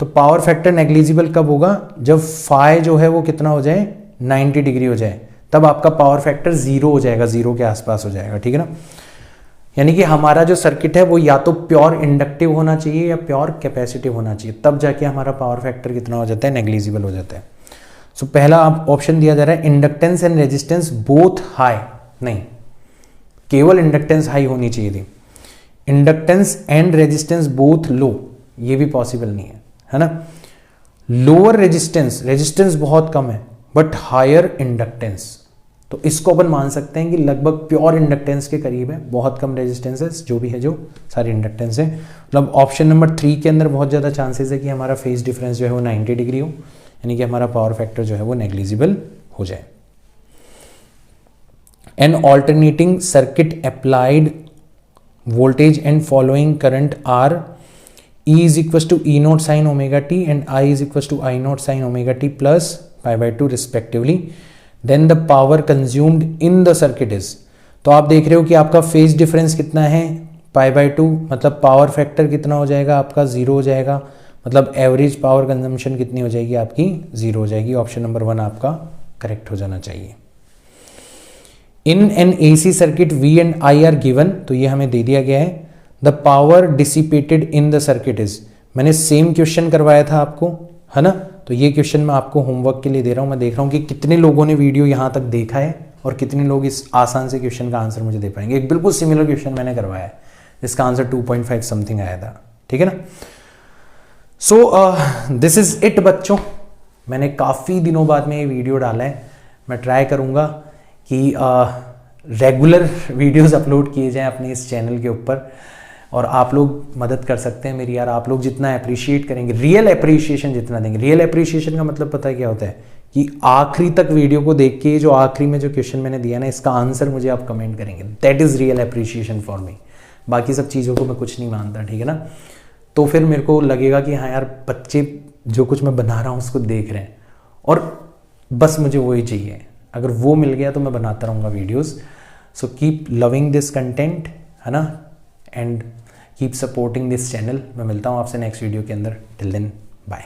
तो पावर फैक्टर नेग्लिजिबल कब होगा, जब phi जो है वो कितना हो जाए 90 डिग्री हो जाए, तब आपका पावर फैक्टर 0 हो जाएगा, 0 के आसपास हो जाएगा, ठीक है ना। यानी कि हमारा जो सर्किट है वो या तो प्योर इंडक्टिव होना चाहिए या प्योर कैपेसिटिव होना चाहिए, तब जाके हमारा पावर फैक्टर कितना हो जाता है, नेग्लिजिबल हो जाता है। सो पहला आप ऑप्शन दिया जा रहा है inductance and resistance both high, नहीं, केवल इंडक्टेंस हाई होनी चाहिए थी। इंडक्टेंस एंड रेजिस्टेंस बोथ लो, ये भी पॉसिबल नहीं है ना। लोअर रेजिस्टेंस, रेजिस्टेंस बहुत कम है बट हायर इंडक्टेंस, तो इसको अपन मान सकते हैं कि लगभग प्योर इंडक्टेंस के करीब है, बहुत कम रेजिस्टेंस है, जो भी है जो सारी इंडक्टेंस है। मतलब ऑप्शन नंबर 3 के अंदर बहुत ज़्यादा चांसेस है कि हमारा फेज डिफरेंस जो है वो 90 डिग्री हो, यानी कि हमारा पावर फैक्टर जो है वो नेग्लिजिबल हो जाए। An alternating circuit applied voltage and following current are E is equals to E naught sin omega t and I is equals to I naught sin omega t plus pi by 2 respectively. Then the power consumed in the circuit is, तो आप देख रहे हो कि आपका phase difference कितना है, pi by 2, मतलब पावर फैक्टर कितना हो जाएगा आपका, 0 हो जाएगा, मतलब एवरेज पावर कंजम्पशन कितनी हो जाएगी आपकी, 0 हो जाएगी। ऑप्शन नंबर 1 आपका करेक्ट हो जाना चाहिए। In an AC circuit V and I are given, तो ये हमें दे दिया गया है। The power dissipated in the circuit is, मैंने सेम क्वेश्चन करवाया था आपको, है ना, तो ये क्वेश्चन मैं आपको होमवर्क के लिए दे रहा हूँ। मैं देख रहा हूँ कि कितने लोगों ने वीडियो यहाँ तक देखा है और कितने लोग इस आसान से क्वेश्चन का आंसर मुझे दे पाएंगे। एक बिल्कुल सिमिलर क्वेश्चन मैंने करवाया है जिसका आंसर 2.5 समथिंग आया था, ठीक है ना। सो दिस इज इट बच्चों, मैंने काफ़ी दिनों बाद में ये वीडियो डाला है। मैं ट्राई करूँगा कि रेगुलर वीडियोज़ अपलोड किए जाएँ अपने इस चैनल के ऊपर, और आप लोग मदद कर सकते हैं मेरी यार। आप लोग जितना अप्रिशिएट करेंगे, रियल अप्रिशिएशन जितना देंगे, रियल अप्रिशिएशन का मतलब पता है क्या होता है कि आखिरी तक वीडियो को देख के जो आखिरी में जो क्वेश्चन मैंने दिया ना, इसका आंसर मुझे आप कमेंट करेंगे, that is real appreciation for me. बाकी सब चीज़ों को मैं कुछ नहीं मानता, ठीक है ना। तो फिर मेरे को लगेगा कि हाँ यार, बच्चे जो कुछ मैं बना रहा हूँ उसको देख रहे हैं और बस मुझे वही चाहिए। अगर वो मिल गया तो मैं बनाता रहूँगा videos. So keep loving this content, है ना, and keep supporting this channel. मैं मिलता हूँ आपसे नेक्स्ट वीडियो के अंदर। Till then bye.